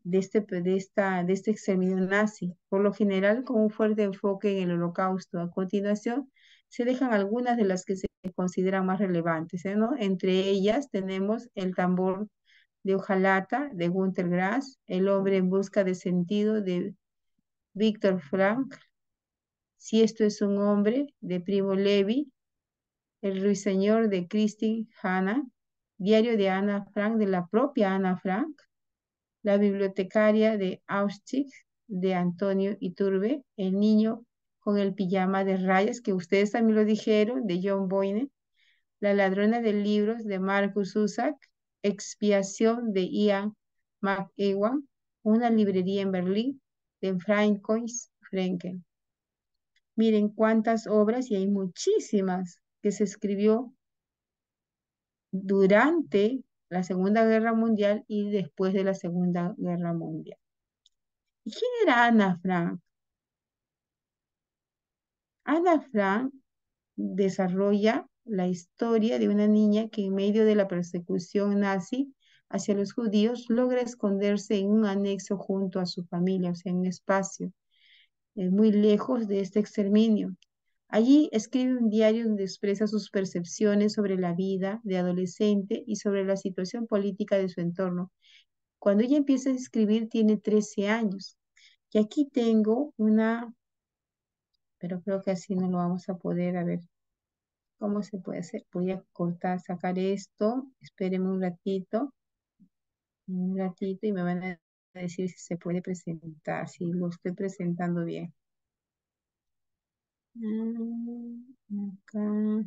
de este exterminio nazi, por lo general con un fuerte enfoque en el Holocausto. A continuación, se dejan algunas de las que se consideran más relevantes, ¿no? Entre ellas tenemos El tambor de hojalata de Günter Grass, El hombre en busca de sentido de Víctor Frank, Si esto es un hombre de Primo Levi, El ruiseñor de Christine Hanna, Diario de Ana Frank, de la propia Ana Frank, La bibliotecaria de Auschwitz, de Antonio Iturbe, El niño con el pijama de rayas, que ustedes también lo dijeron, de John Boyne, La ladrona de libros, de Marcus Zusak, Expiación, de Ian McEwan, Una librería en Berlín, de Francois Frenkel. Miren cuántas obras, y hay muchísimas, que se escribió durante la Segunda Guerra Mundial y después de la Segunda Guerra Mundial. ¿Y quién era Ana Frank? Ana Frank desarrolla la historia de una niña que en medio de la persecución nazi hacia los judíos logra esconderse en un anexo junto a su familia, o sea, en un espacio muy lejos de este exterminio. Allí escribe un diario donde expresa sus percepciones sobre la vida de adolescente y sobre la situación política de su entorno. Cuando ella empieza a escribir tiene 13 años. Y aquí tengo una, pero creo que así no lo vamos a poder, a ver, ¿cómo se puede hacer? Voy a cortar, sacar esto, espérenme un ratito y me van a decir si se puede presentar, si lo estoy presentando bien. Acá.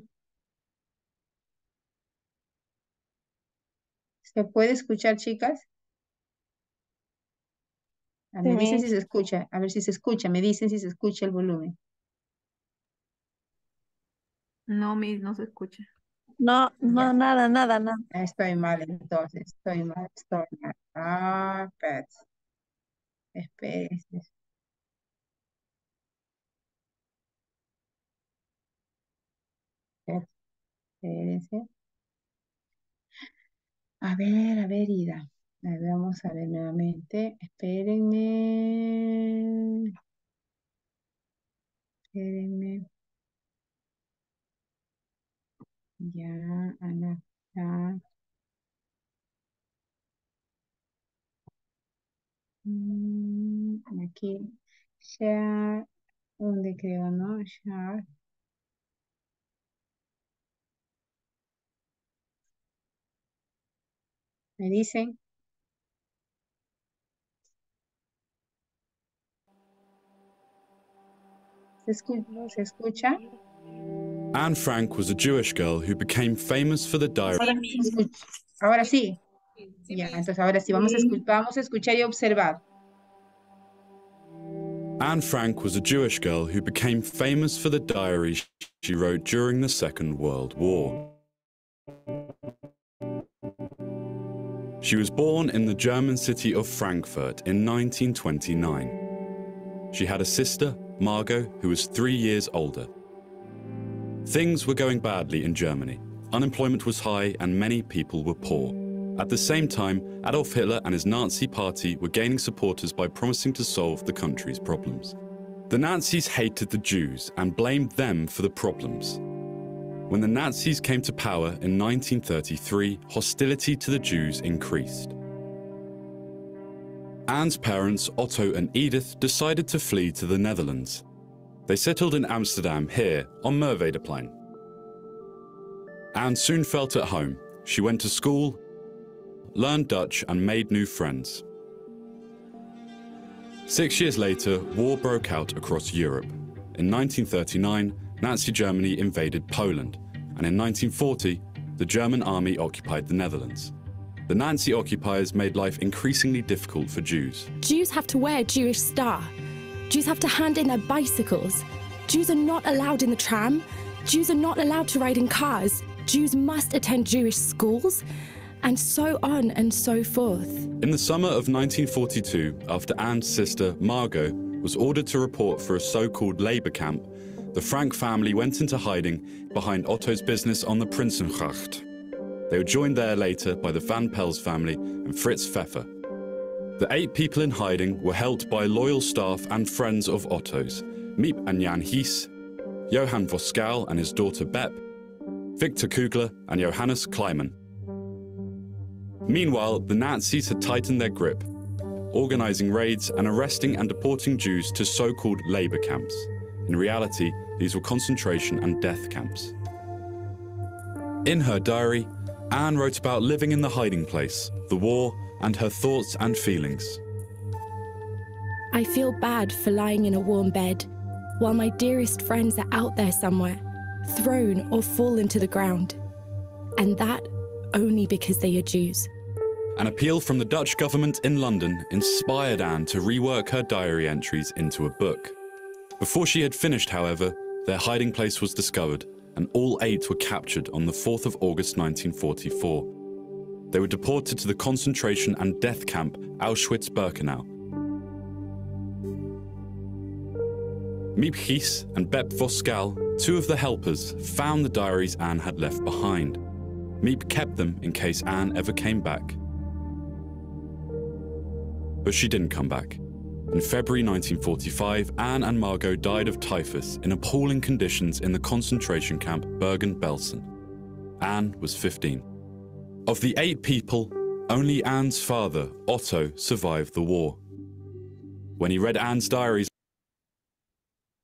¿Se puede escuchar, chicas? Me dicen si se escucha, a ver si se escucha, me dicen si se escucha el volumen. No, Miss, no se escucha. No, Ya. nada. Estoy mal entonces, estoy mal. Ah, espérense. Espérense. A ver, Ida. A ver, vamos a ver nuevamente. Espérenme. Ya, Ana. Ya. Aquí. Share. ¿Dónde creo, no? Share. ¿Me dicen? ¿Se escucha? Anne Frank was a Jewish girl who became famous for the diary. Ahora sí. Ya, entonces ahora sí, vamos a escuchar y observar. Anne Frank was a Jewish girl who became famous for the diary she wrote during the Second World War. She was born in the German city of Frankfurt in 1929. She had a sister, Margot, who was 3 years older. Things were going badly in Germany. Unemployment was high and many people were poor. At the same time, Adolf Hitler and his Nazi party were gaining supporters by promising to solve the country's problems. The Nazis hated the Jews and blamed them for the problems. When the Nazis came to power in 1933, hostility to the Jews increased. Anne's parents, Otto and Edith, decided to flee to the Netherlands. They settled in Amsterdam, here on Merwedeplein. Anne soon felt at home. She went to school, learned Dutch and made new friends. 6 years later, war broke out across Europe. In 1939, Nazi Germany invaded Poland, and in 1940, the German army occupied the Netherlands. The Nazi occupiers made life increasingly difficult for Jews. Jews have to wear a Jewish star. Jews have to hand in their bicycles. Jews are not allowed in the tram. Jews are not allowed to ride in cars. Jews must attend Jewish schools, and so on and so forth. In the summer of 1942, after Anne's sister, Margot, was ordered to report for a so-called labour camp, the Frank family went into hiding behind Otto's business on the Prinsengracht. They were joined there later by the Van Pels family and Fritz Pfeffer. The 8 people in hiding were helped by loyal staff and friends of Otto's, Miep and Jan Hies, Johann Voskal and his daughter Bep, Victor Kugler and Johannes Kleiman. Meanwhile, the Nazis had tightened their grip, organizing raids and arresting and deporting Jews to so-called labor camps. In reality, these were concentration and death camps. In her diary, Anne wrote about living in the hiding place, the war, and her thoughts and feelings. I feel bad for lying in a warm bed while my dearest friends are out there somewhere, thrown or fallen to the ground. And that only because they are Jews. An appeal from the Dutch government in London inspired Anne to rework her diary entries into a book. Before she had finished, however, their hiding place was discovered, and all 8 were captured on the 4th of August 1944. They were deported to the concentration and death camp Auschwitz-Birkenau. Miep Gies and Bep Voskuil, 2 of the helpers, found the diaries Anne had left behind. Miep kept them in case Anne ever came back. But she didn't come back. In February 1945, Anne and Margot died of typhus in appalling conditions in the concentration camp Bergen-Belsen. Anne was 15. Of the 8 people, only Anne's father, Otto, survived the war. When he read Anne's diaries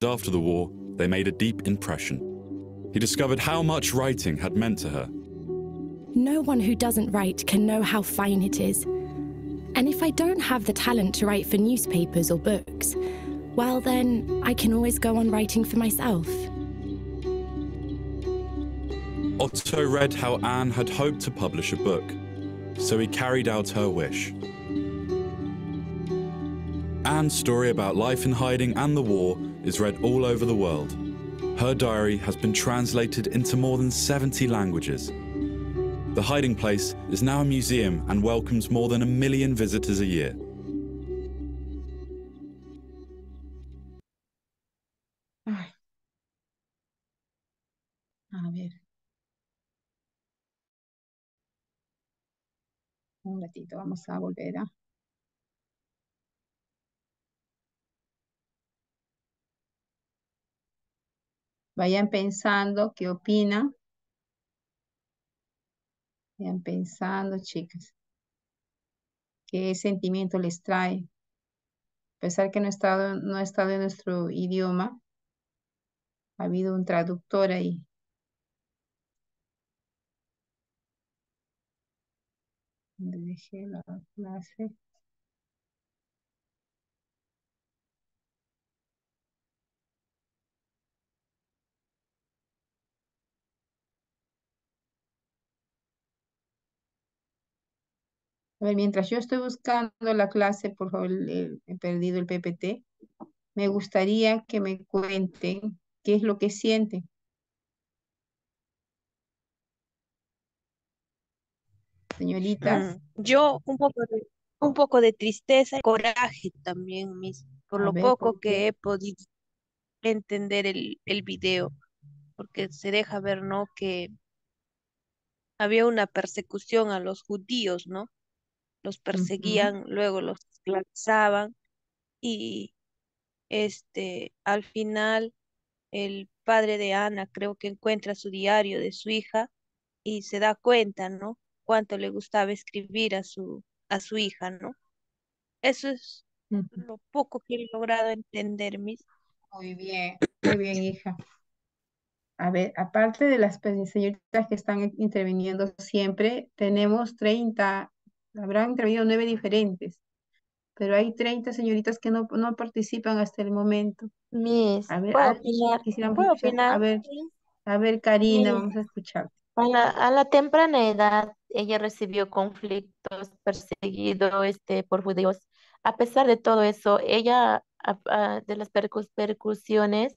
after the war, they made a deep impression. He discovered how much writing had meant to her. No one who doesn't write can know how fine it is. And if I don't have the talent to write for newspapers or books, well then, I can always go on writing for myself. Otto read how Anne had hoped to publish a book, so he carried out her wish. Anne's story about life in hiding and the war is read all over the world. Her diary has been translated into more than 70 languages. The hiding place is now a museum and welcomes more than 1 million visitors a year. Ay, a ver. Un ratito, vamos a volver a... Vayan pensando qué opinan. Vayan pensando, chicas. ¿Qué sentimiento les trae? A pesar que no ha estado en nuestro idioma, ha habido un traductor ahí. Donde dejé la clase. A ver, mientras yo estoy buscando la clase, por favor, he perdido el PPT. Me gustaría que me cuenten qué es lo que sienten. Señoritas, Yo un poco de tristeza y coraje también, por a lo ver, ¿por poco que qué? he podido entender el video, porque se deja ver, ¿no? Que había una persecución a los judíos, ¿no? Los Ujú, perseguían, luego los esclavizaban y al final el padre de Ana creo que encuentra su diario de su hija y se da cuenta, ¿no? Cuánto le gustaba escribir a su hija, ¿no? Eso es ujú. lo poco que he logrado entender, Muy bien, hija. A ver, aparte de las señoritas que están interviniendo siempre, tenemos 30, habrán intervenido 9 diferentes, pero hay 30 señoritas que no participan hasta el momento. Miss, A ver, ¿puedo opinar? quisiéramos ¿Puedo escuchar. opinar? A ver, Karina, Miss, vamos a escuchar. a la temprana edad, ella recibió conflictos, perseguido por judíos. A pesar de todo eso, ella, de las percusiones,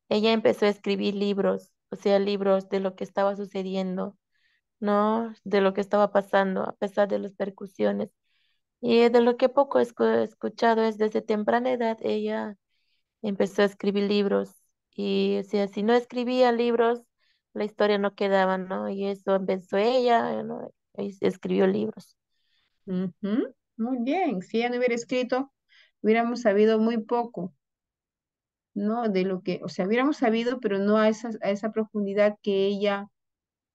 ella empezó a escribir libros, o sea, libros de lo que estaba sucediendo, ¿no? De lo que estaba pasando, a pesar de las percusiones. Y de lo que poco he escuchado es desde temprana edad, ella empezó a escribir libros. Y, o sea, si no escribía libros, la historia no quedaba, ¿no? Y eso empezó ella, ¿no? Y escribió libros. Ujú, muy bien, si ella no hubiera escrito, hubiéramos sabido muy poco, ¿no? De lo que, o sea, hubiéramos sabido, pero no a esa profundidad que ella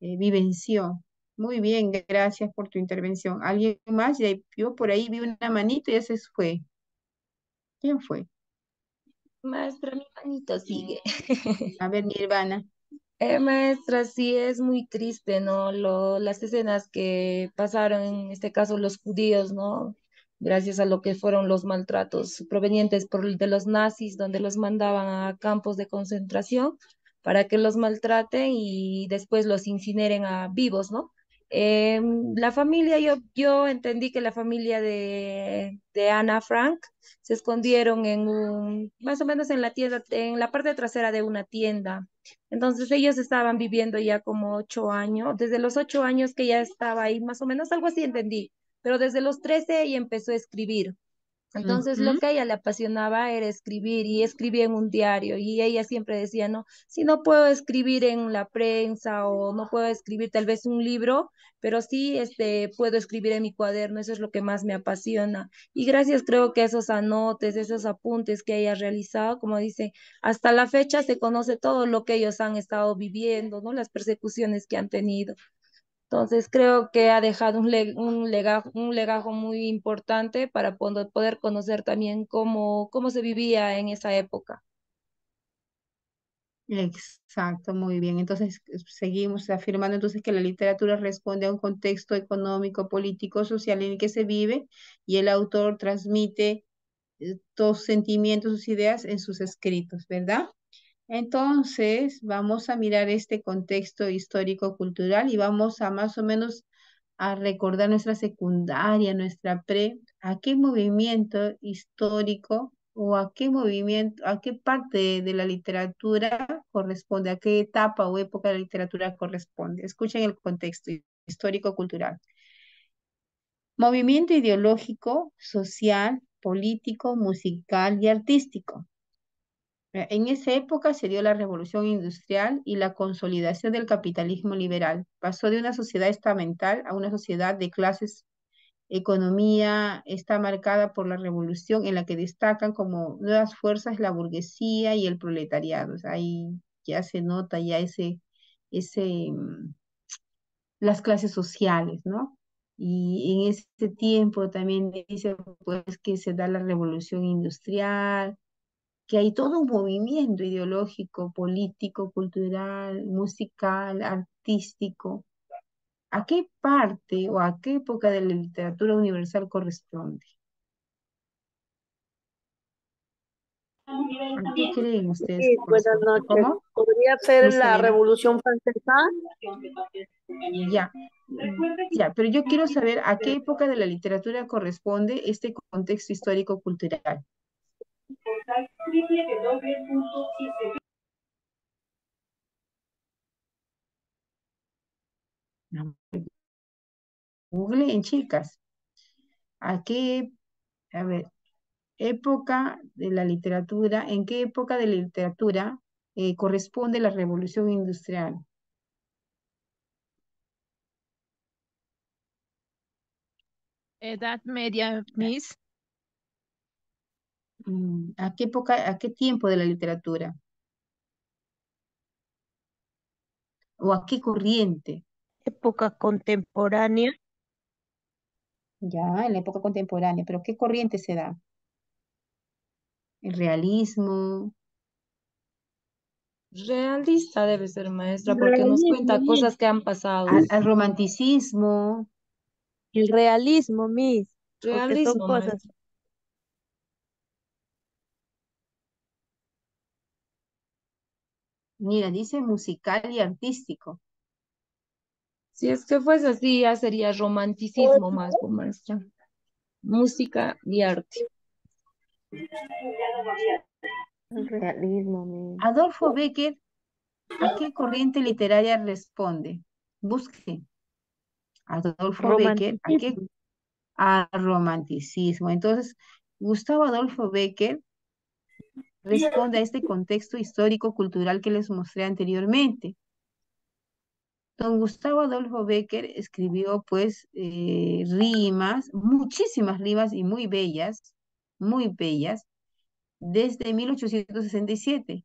vivenció. Muy bien, gracias por tu intervención. ¿Alguien más? Yo por ahí vi una manito y ese fue. ¿Quién fue? Maestra, mi manito sigue. A ver, Nirvana. Maestra, sí es muy triste, ¿no? Las escenas que pasaron, en este caso los judíos, ¿no? Gracias a lo que fueron los maltratos provenientes de los nazis, donde los mandaban a campos de concentración para que los maltraten y después los incineren a vivos, ¿no? La familia, yo entendí que la familia de Ana Frank se escondieron más o menos en la tienda, en la parte trasera de una tienda. Entonces ellos estaban viviendo ya como 8 años, desde los 8 años que ya estaba ahí, más o menos algo así entendí, pero desde los 13 ella empezó a escribir. Entonces lo Ujú. que a ella le apasionaba era escribir y escribía en un diario y ella siempre decía, no, si no puedo escribir en la prensa o no puedo escribir tal vez un libro, pero sí puedo escribir en mi cuaderno, eso es lo que más me apasiona. Y gracias creo que esos anotes, esos apuntes que ella ha realizado, como dice, hasta la fecha se conoce todo lo que ellos han estado viviendo, ¿no? Las persecuciones que han tenido. Entonces creo que ha dejado un legajo muy importante para poder conocer también cómo se vivía en esa época. Exacto, muy bien. Entonces, seguimos afirmando entonces que la literatura responde a un contexto económico, político, social en el que se vive y el autor transmite sus sentimientos, sus ideas en sus escritos, ¿verdad? Entonces, vamos a mirar este contexto histórico-cultural y vamos a más o menos a recordar nuestra secundaria, nuestra pre, a qué movimiento histórico o a qué movimiento, a qué parte de la literatura corresponde, a qué etapa o época de la literatura corresponde. Escuchen el contexto histórico-cultural. Movimiento ideológico, social, político, musical y artístico. En esa época se dio la revolución industrial y la consolidación del capitalismo liberal. Pasó de una sociedad estamental a una sociedad de clases. Economía está marcada por la revolución en la que destacan como nuevas fuerzas la burguesía y el proletariado. O sea, ahí ya se nota ya ese, las clases sociales, ¿no? Y en ese tiempo también dice pues que se da la revolución industrial, que hay todo un movimiento ideológico, político, cultural, musical, artístico. ¿A qué parte o a qué época de la literatura universal corresponde? ¿A qué creen ustedes Sí, que buenas corresponde? noches. ¿Cómo? ¿Podría ser Luz la Helena. Revolución Francesa? Ya, ya, pero yo quiero saber a qué época de la literatura corresponde este contexto histórico-cultural. No, Googleen, chicas. ¿A qué, a ver, época de la literatura, en qué época de la literatura corresponde la revolución industrial? Edad Media, Miss. ¿A qué época, a qué tiempo de la literatura? ¿O a qué corriente? Época contemporánea. Ya, en la época contemporánea, pero ¿qué corriente se da? ¿El realismo? Realista debe ser, maestra, porque nos Realismo, cuenta Miss. cosas que han pasado. ¿Al romanticismo? El realismo, Miss. Porque son Realismo, cosas. maestra. Mira, dice musical y artístico. Si es que fuese así, ya sería romanticismo más, pues, maestra. Música y arte. El realismo, Miss. Adolfo Becker, ¿a qué corriente literaria responde? Busque. Adolfo Becker, ¿a qué? Romanticismo. Al romanticismo. Entonces, Gustavo Adolfo Becker responde a este contexto histórico-cultural que les mostré anteriormente. Don Gustavo Adolfo Becker escribió pues rimas, muchísimas rimas y muy bellas, desde 1867.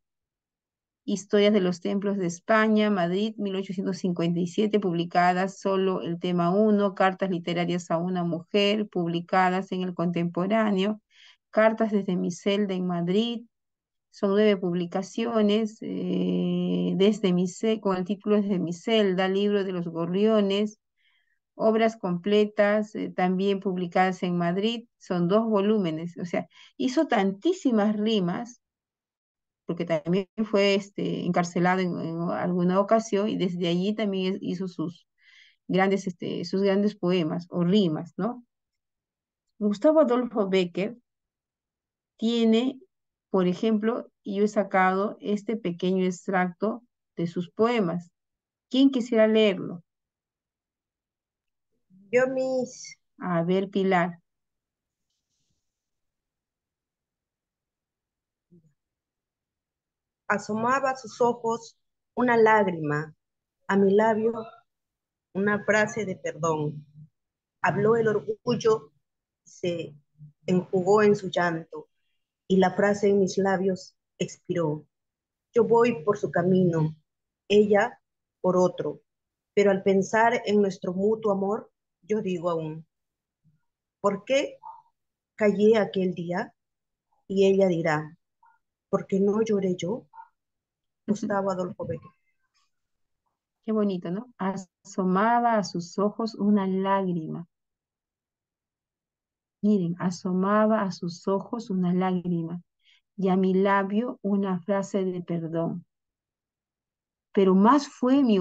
Historias de los templos de España, Madrid, 1857, publicadas solo el tema 1, Cartas literarias a una mujer, publicadas en el Contemporáneo, Cartas desde mi celda en Madrid, Son 9 publicaciones, con el título Desde mi celda, Libro de los Gorriones, obras completas, también publicadas en Madrid, son 2 volúmenes, o sea, hizo tantísimas rimas, porque también fue encarcelado en alguna ocasión y desde allí también hizo sus grandes poemas o rimas, ¿no? Gustavo Adolfo Bécquer tiene, por ejemplo, yo he sacado este pequeño extracto de sus poemas. ¿Quién quisiera leerlo? Yo, Miss. A ver, Pilar. Asomaba a sus ojos una lágrima, a mi labio una frase de perdón. Habló el orgullo, se enjugó en su llanto, y la frase en mis labios expiró. Yo voy por su camino, ella por otro, pero al pensar en nuestro mutuo amor, yo digo aún, ¿por qué callé aquel día? Y ella dirá, ¿por qué no lloré yo? Gustavo Adolfo Bécquer. Qué bonito, ¿no? Asomaba a sus ojos una lágrima. Miren, asomaba a sus ojos una lágrima y a mi labio una frase de perdón. Pero más fue el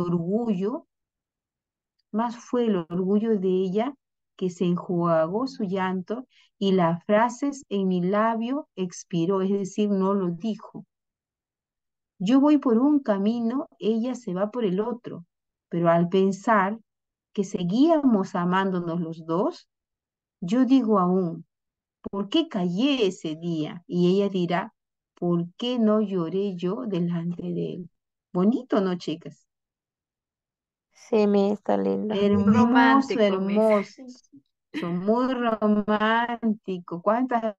orgullo de ella que se enjugó su llanto y las frases en mi labio expiró, es decir, no lo dijo. Yo voy por un camino, ella se va por el otro, pero al pensar que seguíamos amándonos los dos, yo digo aún, ¿por qué callé ese día? Y ella dirá, ¿por qué no lloré yo delante de él? Bonito, ¿no, chicas? Sí, mi, está lindo. Hermoso, Romántico, Miss. hermoso. Son muy románticos. ¿Cuántas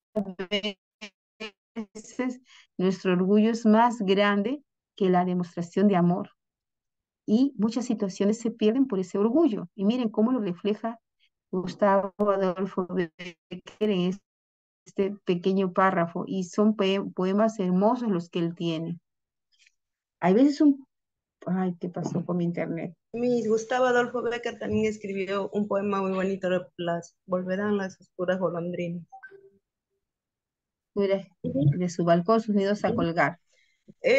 veces nuestro orgullo es más grande que la demostración de amor? Y muchas situaciones se pierden por ese orgullo. Y miren cómo lo refleja Gustavo Adolfo Bécquer en este pequeño párrafo. Y son poemas hermosos los que él tiene. Hay veces Ay, ¿qué pasó con mi internet? Miss Gustavo Adolfo Bécquer también escribió un poema muy bonito, Volverán las oscuras golondrinas. De su balcón sus nidos a colgar.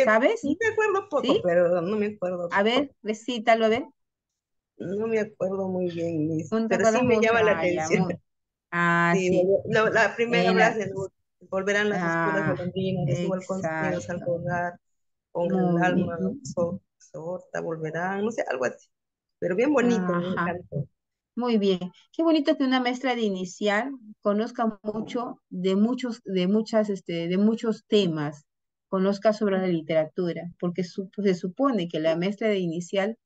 ¿Sabes? Sí me acuerdo poco, ¿Sí? pero no me acuerdo. A ver, recítalo, a ver. No me acuerdo muy bien, Miss, No te pero sí acuerdas me mucho. llama la Ah, ya, atención. Sí, sí. la primera En la... frase, ¿no? Volverán las oscuras golondrinas de su balcón sus nidos al Exacto. colgar, con el Muy alma bien. sorta, volverán, no sé, algo así. Pero bien bonito, me Ajá. encantó. Muy bien. Qué bonito que una maestra de inicial conozca mucho de muchos temas, conozca sobre la literatura, porque se supone que la maestra de inicial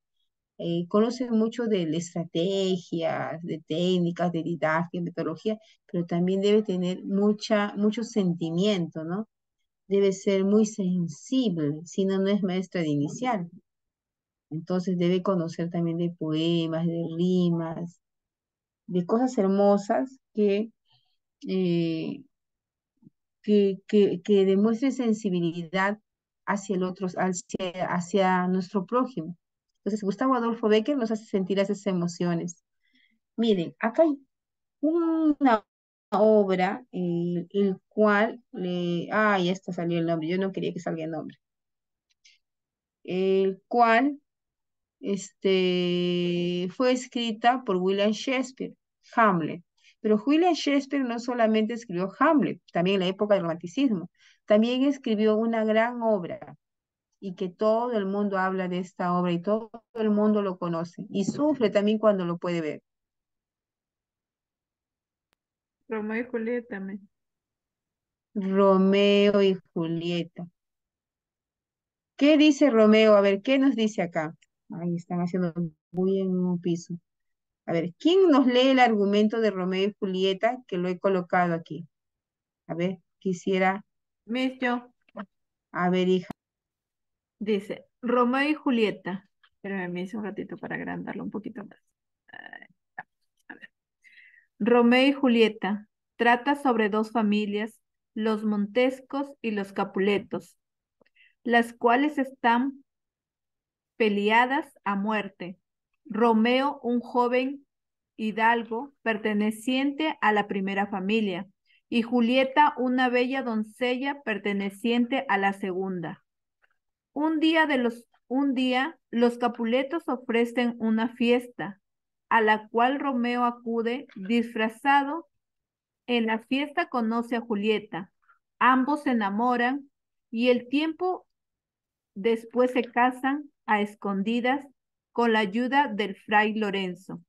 conoce mucho de la estrategia, de técnicas, de didáctica, metodología, pero también debe tener mucho sentimiento, ¿no? Debe ser muy sensible, si no, no es maestra de inicial. Entonces debe conocer también de poemas, de rimas, de cosas hermosas eh, que demuestren sensibilidad hacia el otro, hacia nuestro prójimo. Entonces, Gustavo Adolfo Bécquer nos hace sentir esas emociones. Miren, acá hay una obra, el cual, ya está salió el nombre, yo no quería que salga el nombre, el cual fue escrita por William Shakespeare, Hamlet. Pero William Shakespeare no solamente escribió Hamlet, también en la época del romanticismo, también escribió una gran obra y que todo el mundo habla de esta obra y todo el mundo lo conoce y sufre también cuando lo puede ver. Romeo y Julieta, Miss. Romeo y Julieta. ¿Qué dice Romeo? A ver, ¿qué nos dice acá? Ahí están haciendo muy en un piso. A ver, ¿quién nos lee el argumento de Romeo y Julieta que lo he colocado aquí? A ver, quisiera, Miss, yo. a ver, hija. Dice, Romeo y Julieta. Espérame, me hice un ratito para agrandarlo un poquito más. A ver. Romeo y Julieta trata sobre dos familias, los Montescos y los Capuletos, las cuales están peleadas a muerte. Romeo, un joven hidalgo perteneciente a la primera familia, y Julieta, una bella doncella perteneciente a la segunda. Un día los Capuletos ofrecen una fiesta, a la cual Romeo acude disfrazado. En la fiesta conoce a Julieta. Ambos se enamoran y el tiempo después se casan a escondidas con la ayuda del fray Lorenzo.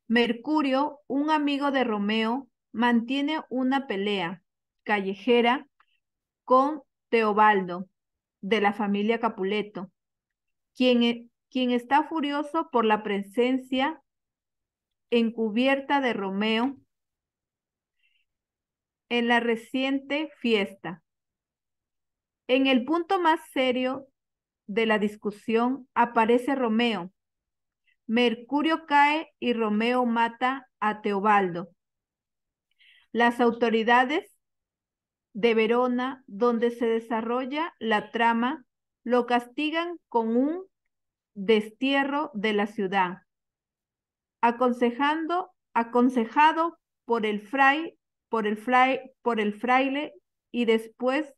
Mercurio, un amigo de Romeo, mantiene una pelea callejera con Teobaldo, de la familia Capuleto, quien está furioso por la presencia encubierta de Romeo en la reciente fiesta. En el punto más serio de la discusión aparece Romeo. Mercurio cae y Romeo mata a Teobaldo. Las autoridades de Verona, donde se desarrolla la trama, lo castigan con un destierro de la ciudad. Aconsejado por el fraile, y después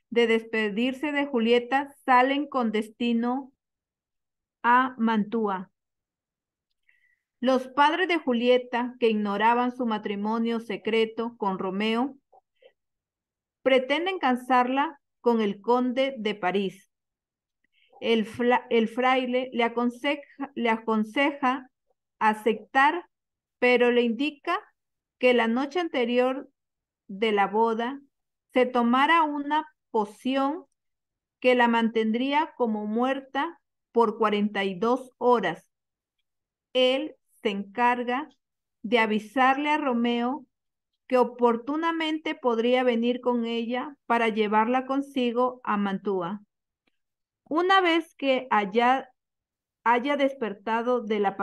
de despedirse de Julieta, salen con destino a Mantua. Los padres de Julieta, que ignoraban su matrimonio secreto con Romeo, pretenden casarla con el conde de París. El fraile le aconseja aceptar, pero le indica que la noche anterior de la boda se tomara una poción que la mantendría como muerta por 42 horas. Él se encarga de avisarle a Romeo que oportunamente podría venir con ella para llevarla consigo a Mantua. Una vez que haya despertado de la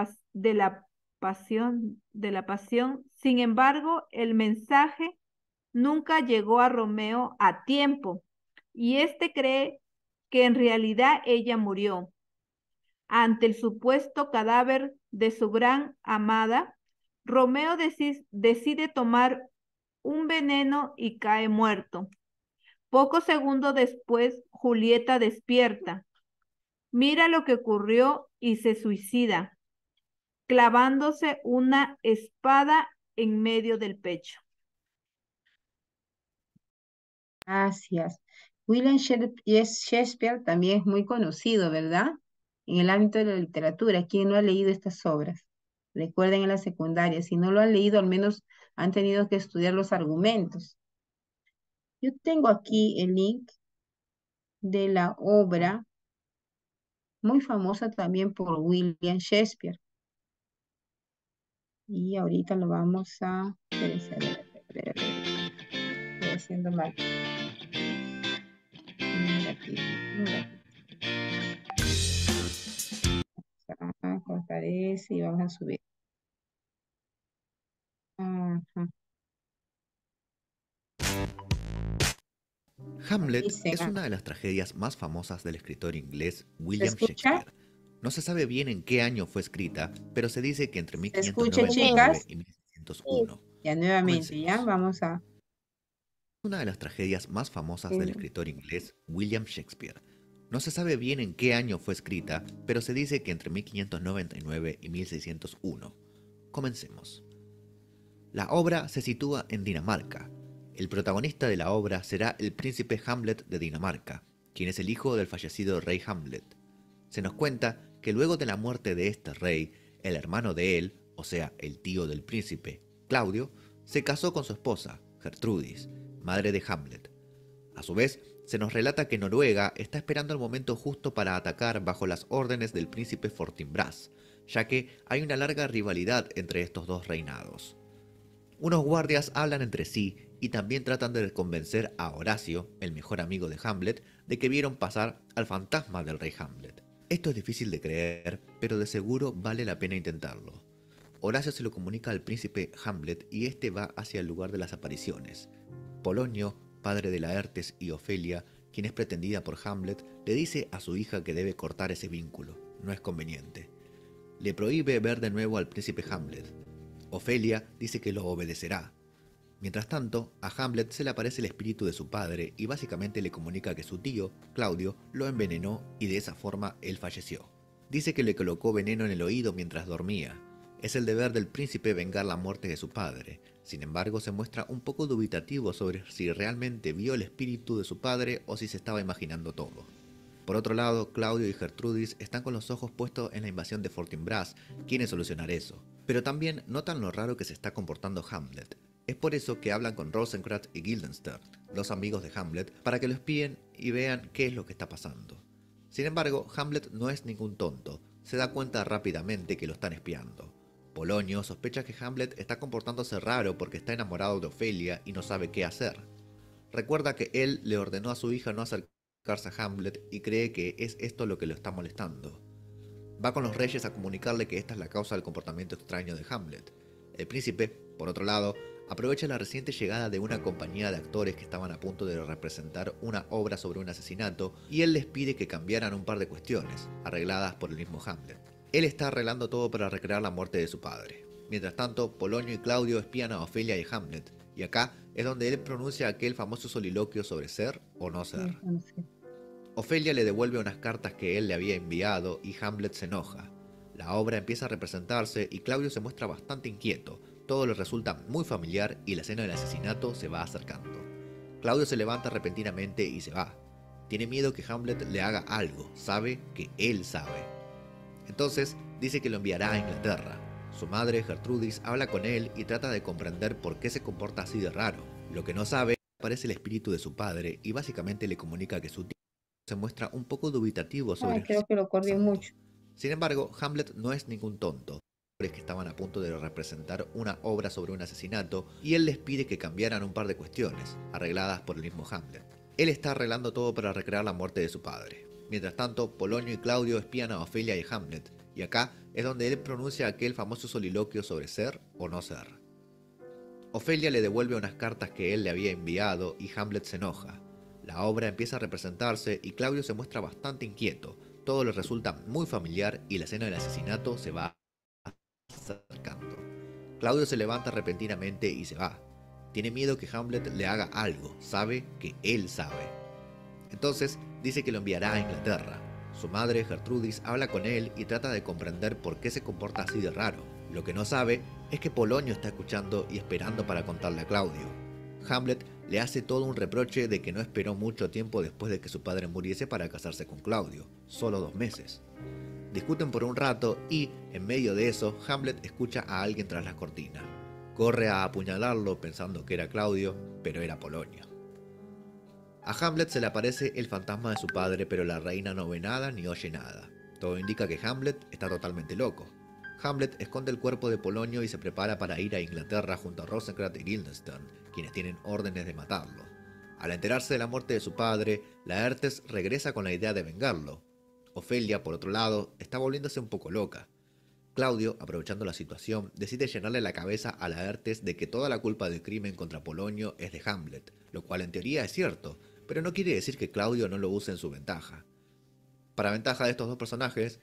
pasión, sin embargo, el mensaje nunca llegó a Romeo a tiempo, y éste cree que en realidad ella murió. Ante el supuesto cadáver de su gran amada, Romeo decide tomar un veneno y cae muerto. Pocos segundos después, Julieta despierta, mira lo que ocurrió y se suicida, clavándose una espada en medio del pecho. Gracias. Shakespeare también es muy conocido, ¿verdad? En el ámbito de la literatura. ¿Quién no ha leído estas obras? Recuerden en la secundaria. Si no lo han leído, al menos han tenido que estudiar los argumentos. Yo tengo aquí el link de la obra, muy famosa también por William Shakespeare. Y ahorita lo vamos a... Estoy haciendo mal. Vamos a cortar ese y vamos a subir. Hamlet es una de las tragedias más famosas del escritor inglés William Shakespeare. No se sabe bien en qué año fue escrita, pero se dice que entre 1599 y 1601. Ya nuevamente, ya vamos a... Una de las tragedias más famosas del escritor inglés William Shakespeare. No se sabe bien en qué año fue escrita, pero se dice que entre 1599 y 1601. Comencemos. La obra se sitúa en Dinamarca. El protagonista de la obra será el príncipe Hamlet de Dinamarca, quien es el hijo del fallecido rey Hamlet. Se nos cuenta que luego de la muerte de este rey, el hermano de él, o sea, el tío del príncipe, Claudio, se casó con su esposa, Gertrudis, madre de Hamlet. A su vez, se nos relata que Noruega está esperando el momento justo para atacar bajo las órdenes del príncipe Fortinbras, ya que hay una larga rivalidad entre estos dos reinados. Unos guardias hablan entre sí y también tratan de convencer a Horacio, el mejor amigo de Hamlet, de que vieron pasar al fantasma del rey Hamlet. Esto es difícil de creer, pero de seguro vale la pena intentarlo. Horacio se lo comunica al príncipe Hamlet y este va hacia el lugar de las apariciones. Polonio, padre de Laertes y Ofelia, quien es pretendida por Hamlet, le dice a su hija que debe cortar ese vínculo, no es conveniente. Le prohíbe ver de nuevo al príncipe Hamlet. Ofelia dice que lo obedecerá. Mientras tanto, a Hamlet se le aparece el espíritu de su padre y básicamente le comunica que su tío, Claudio, lo envenenó y de esa forma él falleció. Dice que le colocó veneno en el oído mientras dormía. Es el deber del príncipe vengar la muerte de su padre. Sin embargo, se muestra un poco dubitativo sobre si realmente vio el espíritu de su padre o si se estaba imaginando todo. Por otro lado, Claudio y Gertrudis están con los ojos puestos en la invasión de Fortinbras, quieren solucionar eso. Pero también notan lo raro que se está comportando Hamlet. Es por eso que hablan con Rosencrantz y Guildenstern, dos amigos de Hamlet, para que lo espíen y vean qué es lo que está pasando. Sin embargo, Hamlet no es ningún tonto, se da cuenta rápidamente que lo están espiando. Polonio sospecha que Hamlet está comportándose raro porque está enamorado de Ofelia y no sabe qué hacer. Recuerda que él le ordenó a su hija no acercarse a Hamlet y cree que es esto lo que lo está molestando. Va con los reyes a comunicarle que esta es la causa del comportamiento extraño de Hamlet. El príncipe, por otro lado, aprovecha la reciente llegada de una compañía de actores que estaban a punto de representar una obra sobre un asesinato y él les pide que cambiaran un par de cuestiones, arregladas por el mismo Hamlet. Él está arreglando todo para recrear la muerte de su padre. Mientras tanto, Polonio y Claudio espían a Ofelia y Hamlet, y acá es donde él pronuncia aquel famoso soliloquio sobre ser o no ser. Ofelia le devuelve unas cartas que él le había enviado y Hamlet se enoja. La obra empieza a representarse y Claudio se muestra bastante inquieto, todo le resulta muy familiar y la escena del asesinato se va acercando. Claudio se levanta repentinamente y se va. Tiene miedo que Hamlet le haga algo, sabe que él sabe. Entonces dice que lo enviará a Inglaterra. Su madre, Gertrudis, habla con él y trata de comprender por qué se comporta así de raro. Lo que no sabe, aparece el espíritu de su padre y básicamente le comunica que su tío se muestra un poco dubitativo sobre creo que lo corrió mucho. Sin embargo, Hamlet no es ningún tonto. Que estaban a punto de representar una obra sobre un asesinato y él les pide que cambiaran un par de cuestiones, arregladas por el mismo Hamlet. Él está arreglando todo para recrear la muerte de su padre. Mientras tanto, Polonio y Claudio espían a Ofelia y Hamlet, y acá es donde él pronuncia aquel famoso soliloquio sobre ser o no ser. Ofelia le devuelve unas cartas que él le había enviado y Hamlet se enoja. La obra empieza a representarse y Claudio se muestra bastante inquieto, todo le resulta muy familiar y la escena del asesinato se va acercando. Claudio se levanta repentinamente y se va. Tiene miedo que Hamlet le haga algo, sabe que él sabe. Entonces dice que lo enviará a Inglaterra. Su madre, Gertrudis, habla con él y trata de comprender por qué se comporta así de raro. Lo que no sabe es que Polonio está escuchando y esperando para contarle a Claudio. Hamlet le hace todo un reproche de que no esperó mucho tiempo después de que su padre muriese para casarse con Claudio, solo 2 meses. Discuten por un rato y, en medio de eso, Hamlet escucha a alguien tras la cortina. Corre a apuñalarlo pensando que era Claudio, pero era Polonio. A Hamlet se le aparece el fantasma de su padre, pero la reina no ve nada ni oye nada. Todo indica que Hamlet está totalmente loco. Hamlet esconde el cuerpo de Polonio y se prepara para ir a Inglaterra junto a Rosencrantz y Guildenstern, quienes tienen órdenes de matarlo. Al enterarse de la muerte de su padre, Laertes regresa con la idea de vengarlo. Ofelia, por otro lado, está volviéndose un poco loca. Claudio, aprovechando la situación, decide llenarle la cabeza a Laertes de que toda la culpa del crimen contra Polonio es de Hamlet, lo cual en teoría es cierto, pero no quiere decir que Claudio no lo use en su ventaja. Para ventaja de estos dos personajes,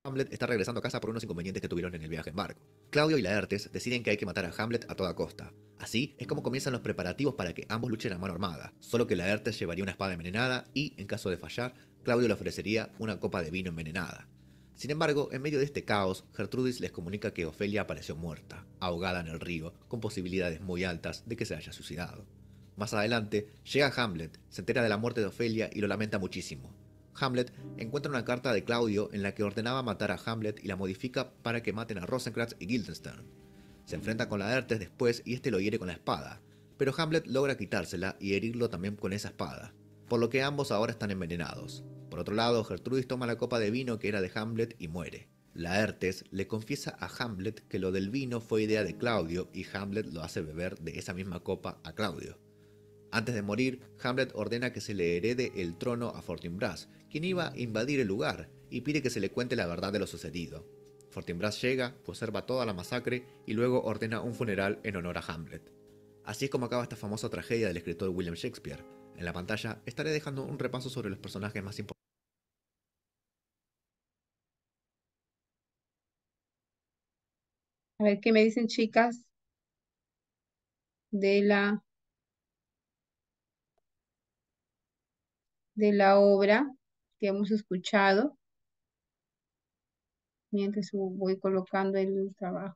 Hamlet está regresando a casa por unos inconvenientes que tuvieron en el viaje en barco. Claudio y Laertes deciden que hay que matar a Hamlet a toda costa. Así es como comienzan los preparativos para que ambos luchen a mano armada, solo que Laertes llevaría una espada envenenada y, en caso de fallar, Claudio le ofrecería una copa de vino envenenada. Sin embargo, en medio de este caos, Gertrudis les comunica que Ofelia apareció muerta, ahogada en el río, con posibilidades muy altas de que se haya suicidado. Más adelante, llega Hamlet, se entera de la muerte de Ofelia y lo lamenta muchísimo. Hamlet encuentra una carta de Claudio en la que ordenaba matar a Hamlet y la modifica para que maten a Rosencrantz y Guildenstern. Se enfrenta con Laertes después y este lo hiere con la espada, pero Hamlet logra quitársela y herirlo también con esa espada, por lo que ambos ahora están envenenados. Por otro lado, Gertrudis toma la copa de vino que era de Hamlet y muere. Laertes le confiesa a Hamlet que lo del vino fue idea de Claudio y Hamlet lo hace beber de esa misma copa a Claudio. Antes de morir, Hamlet ordena que se le herede el trono a Fortinbras, quien iba a invadir el lugar, y pide que se le cuente la verdad de lo sucedido. Fortinbras llega, observa toda la masacre y luego ordena un funeral en honor a Hamlet. Así es como acaba esta famosa tragedia del escritor William Shakespeare. En la pantalla estaré dejando un repaso sobre los personajes más importantes. A ver, ¿qué me dicen, chicas? De la obra que hemos escuchado, mientras voy colocando el trabajo.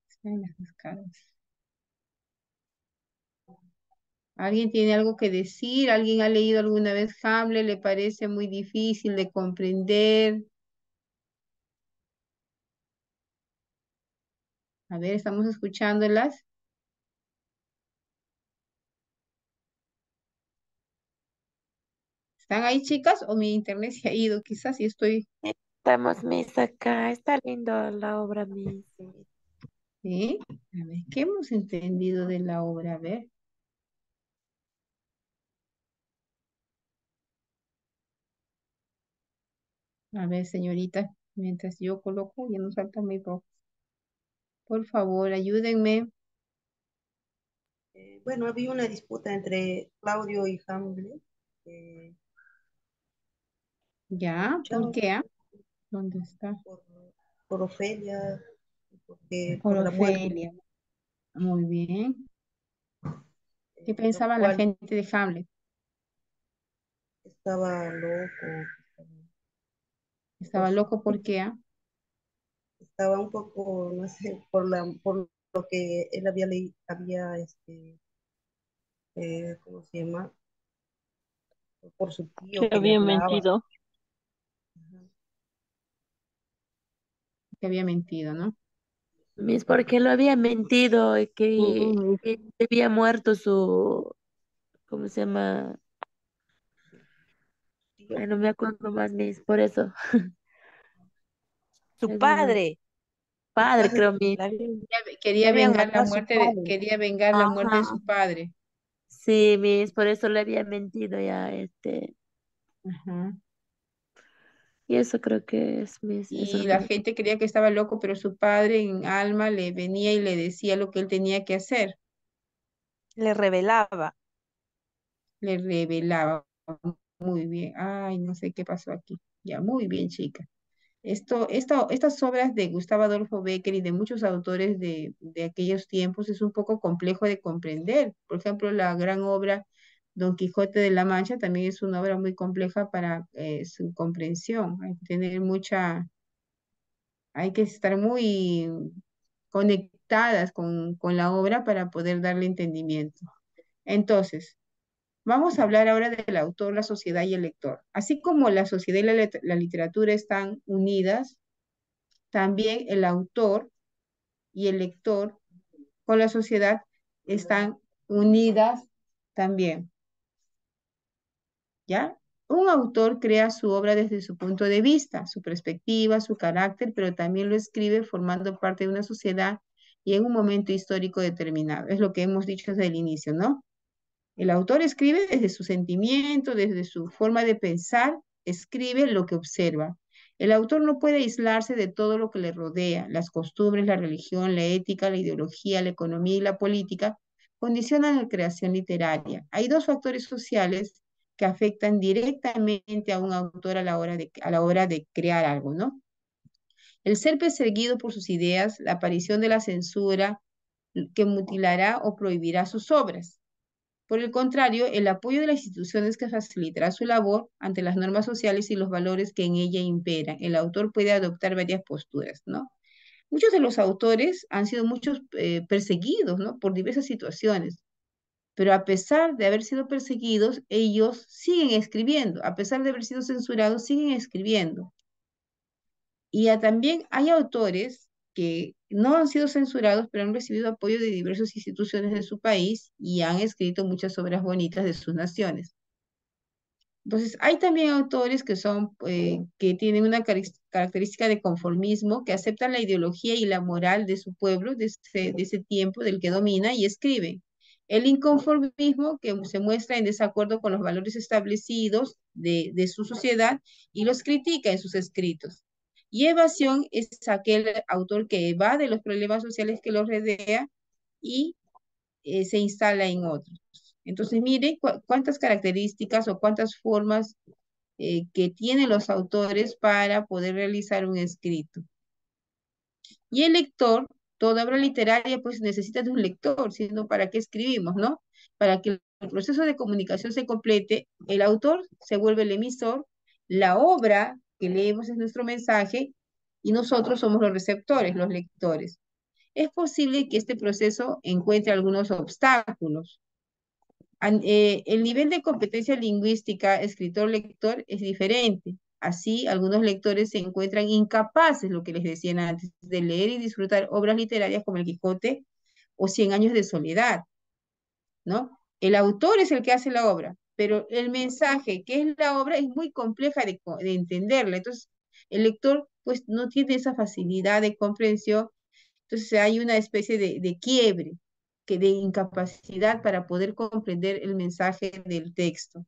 Están las descargas. ¿Alguien tiene algo que decir? ¿Alguien ha leído alguna vez Hamlet? ¿Le parece muy difícil de comprender? A ver, estamos escuchándolas. ¿Están ahí, chicas? ¿O mi internet se ha ido? Quizás si estoy... Estamos, Miss, acá. Está lindo la obra, Miss. ¿Sí? A ver, ¿qué hemos entendido de la obra? A ver. A ver, señorita, mientras yo coloco, ya no salta mi rojo. Por favor, ayúdenme. Bueno, había una disputa entre Claudio y Hamlet. ¿Ya? ¿Por qué? Ah? ¿Dónde está? Por Ofelia, Por por la muerte. Ofelia. Muy bien. ¿Qué Lo pensaba la cual gente de Hamlet? estaba loco, Estaba loco, ¿por qué? Ah? estaba un poco, no sé, por lo que él había leído, ¿cómo se llama? Por su Que tío que le había hablaba. mentido. Que había mentido, ¿no? Miss, porque lo había mentido y Mm. que había muerto su, ¿cómo se llama? Ay, no me acuerdo más, Miss, por eso. Su Es mi padre. padre, creo, Miss. Quería Habían vengar la matado a su muerte padre. quería vengar la muerte de Ajá. su padre. Sí, Miss, por eso le había mentido ya, Ajá. y eso creo que es, Miss, eso es Y lo que la gente creía que estaba loco, pero su padre en alma le venía y le decía lo que él tenía que hacer. Le revelaba. Le revelaba. Muy bien. Ay, no sé qué pasó aquí. Ya, muy bien, chica. Estas obras de Gustavo Adolfo Bécquer y de muchos autores de aquellos tiempos es un poco complejo de comprender. Por ejemplo, la gran obra Don Quijote de la Mancha también es una obra muy compleja para su comprensión. Hay que estar muy conectadas con la obra para poder darle entendimiento. Entonces, vamos a hablar ahora del autor, la sociedad y el lector. Así como la sociedad y la literatura están unidas, también el autor y el lector con la sociedad están unidas también, ¿ya? Un autor crea su obra desde su punto de vista, su perspectiva, su carácter, pero también lo escribe formando parte de una sociedad y en un momento histórico determinado. Es lo que hemos dicho desde el inicio, ¿no? El autor escribe desde su sentimiento, desde su forma de pensar, escribe lo que observa. El autor no puede aislarse de todo lo que le rodea. Las costumbres, la religión, la ética, la ideología, la economía y la política condicionan la creación literaria. Hay dos factores sociales que afectan directamente a un autor a la hora de crear algo, ¿no? El ser perseguido por sus ideas, la aparición de la censura que mutilará o prohibirá sus obras. Por el contrario, el apoyo de las instituciones que facilitará su labor ante las normas sociales y los valores que en ella imperan. El autor puede adoptar varias posturas, ¿no? Muchos de los autores han sido perseguidos, ¿no? Por diversas situaciones, pero a pesar de haber sido perseguidos, ellos siguen escribiendo, a pesar de haber sido censurados, siguen escribiendo. Y también hay autores que no han sido censurados, pero han recibido apoyo de diversas instituciones de su país y han escrito muchas obras bonitas de sus naciones. Entonces, hay también autores que tienen una característica de conformismo, que aceptan la ideología y la moral de su pueblo, de ese tiempo del que domina y escriben. El inconformismo que se muestra en desacuerdo con los valores establecidos de su sociedad y los critica en sus escritos. Y evasión es aquel autor que evade los problemas sociales que los rodea y se instala en otros. Entonces, mire cuántas características o cuántas formas que tienen los autores para poder realizar un escrito. Y el lector, toda obra literaria, pues necesita de un lector, sino para qué escribimos, ¿no? Para que el proceso de comunicación se complete, el autor se vuelve el emisor, la obra que leemos es nuestro mensaje y nosotros somos los receptores, los lectores. Es posible que este proceso encuentre algunos obstáculos. El nivel de competencia lingüística escritor-lector es diferente. Así, algunos lectores se encuentran incapaces, lo que les decía antes, de leer y disfrutar obras literarias como El Quijote o Cien años de soledad, ¿no? El autor es el que hace la obra, pero el mensaje, que es la obra, es muy compleja de entenderla. Entonces, el lector, pues, no tiene esa facilidad de comprensión. Entonces, hay una especie de quiebre, de incapacidad para poder comprender el mensaje del texto.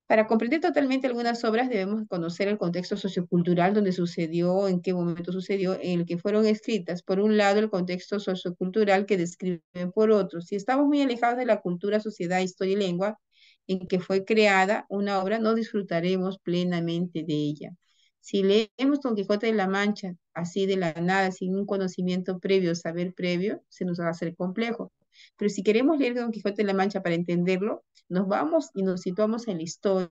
Para comprender totalmente algunas obras debemos conocer el contexto sociocultural donde sucedió, en qué momento sucedió, en el que fueron escritas. Por un lado, el contexto sociocultural que describen por otro. Si estamos muy alejados de la cultura, sociedad, historia y lengua en que fue creada una obra, no disfrutaremos plenamente de ella. Si leemos Don Quijote de la Mancha así de la nada, sin un conocimiento previo, saber previo, se nos va a hacer complejo. Pero si queremos leer Don Quijote de la Mancha para entenderlo, nos vamos y nos situamos en la historia,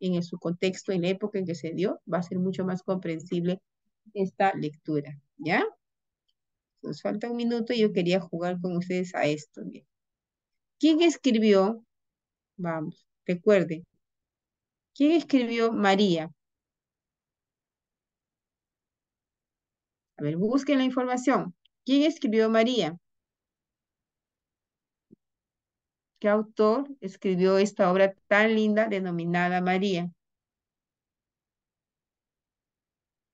en su contexto, en la época en que se dio, va a ser mucho más comprensible esta lectura, ¿ya? Nos falta un minuto y yo quería jugar con ustedes a esto. Bien. ¿Quién escribió? Vamos, recuerden. ¿Quién escribió María? A ver, busquen la información. ¿Quién escribió María? ¿Qué autor escribió esta obra tan linda denominada María?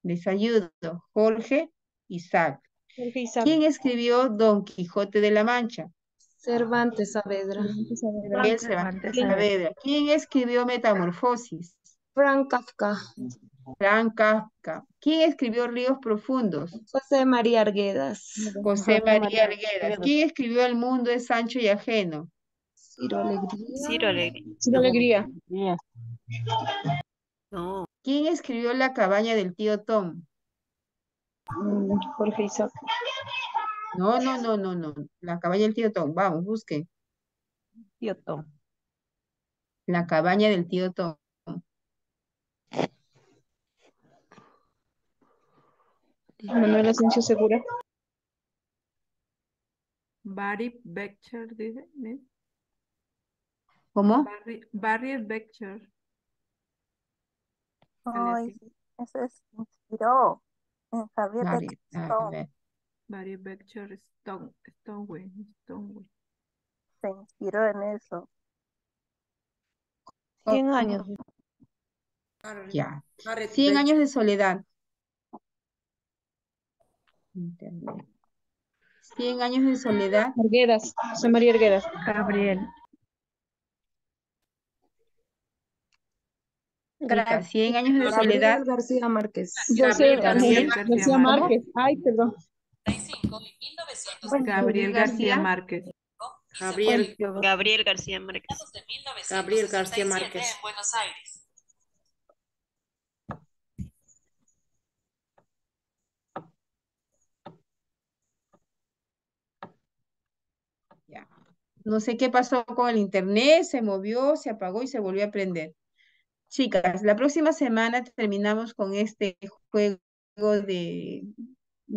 Les ayudo. Jorge Isaac. Jorge Isaac. ¿Quién escribió Don Quijote de la Mancha? Cervantes Saavedra. Miguel Cervantes Saavedra. ¿Quién escribió Metamorfosis? Franz Kafka. Franz Kafka. ¿Quién escribió Ríos Profundos? José María Arguedas. José María Arguedas. ¿Quién escribió El mundo es ancho y ajeno? Ciro Alegría. Ciro Alegría. Ciro Alegría. No. ¿Quién escribió La cabaña del tío Tom? Jorge Isaac. No. La cabaña del tío Tom. Vamos, busquen. Tío Tom. La cabaña del tío Tom. Manuel Asensio Segura. Barry Beecher, dice. ¿Sí? ¿Cómo? Barry Beecher. Ay, eso es, inspiró en Javier Barry, de a Stone. ver. Barry Beecher Stoneway. Se inspiró en eso. 100 años. Ya. 100 años de soledad. Internet. 100 años de soledad. Arguedas. José María Arguedas. Gabriel. Chicas, 100 años de Gabriel soledad. García Márquez. Gabriel García Márquez. Ay, perdón. Gabriel García Márquez. Gabriel García Márquez. Gabriel García Márquez. Buenos Aires. Ya. No sé qué pasó con el internet, se movió, se apagó y se volvió a prender. Chicas, la próxima semana terminamos con este juego de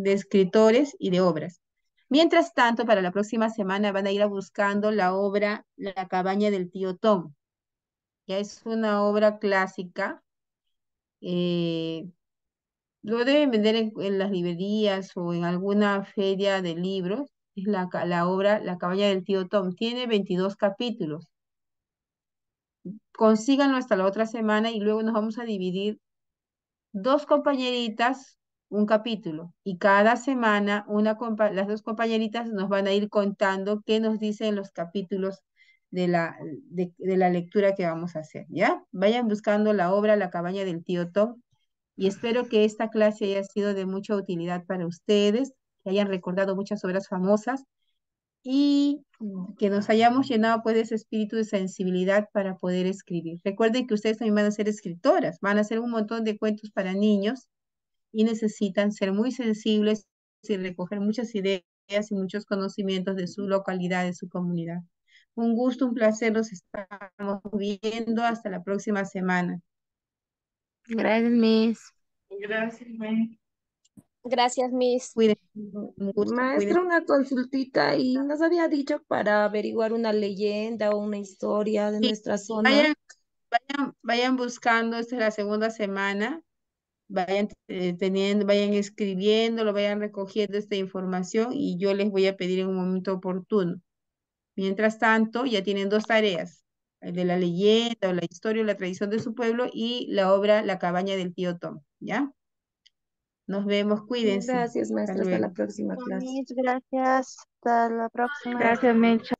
escritores y de obras. Mientras tanto, para la próxima semana van a ir buscando la obra La cabaña del tío Tom. Ya es una obra clásica. Lo deben vender en las librerías o en alguna feria de libros. Es la obra La cabaña del tío Tom. Tiene 22 capítulos. Consíganlo hasta la otra semana y luego nos vamos a dividir 2 compañeritas, un capítulo. Y cada semana las 2 compañeritas nos van a ir contando qué nos dicen los capítulos de la lectura que vamos a hacer, ¿ya? Vayan buscando la obra La cabaña del tío Tom y espero que esta clase haya sido de mucha utilidad para ustedes, que hayan recordado muchas obras famosas y que nos hayamos llenado pues de ese espíritu de sensibilidad para poder escribir. Recuerden que ustedes también van a ser escritoras, van a hacer un montón de cuentos para niños y necesitan ser muy sensibles y recoger muchas ideas y muchos conocimientos de su localidad, de su comunidad. Un gusto, un placer, nos estamos viendo hasta la próxima semana. Gracias, Miss. Gracias, May. Gracias, Miss. Cuídense, un gusto, Maestra, una consultita y nos había dicho para averiguar una leyenda o una historia de nuestra zona. Vayan buscando, esta es la segunda semana, vayan vayan escribiéndolo, vayan recogiendo esta información y yo les voy a pedir en un momento oportuno. Mientras tanto, ya tienen 2 tareas, el de la leyenda o la historia o la tradición de su pueblo y la obra La cabaña del tío Tom, ¿ya? Nos vemos, cuídense. Gracias, Hasta maestra. Hasta la luego. próxima clase. Miss, gracias. Hasta la próxima. Gracias, Mecha.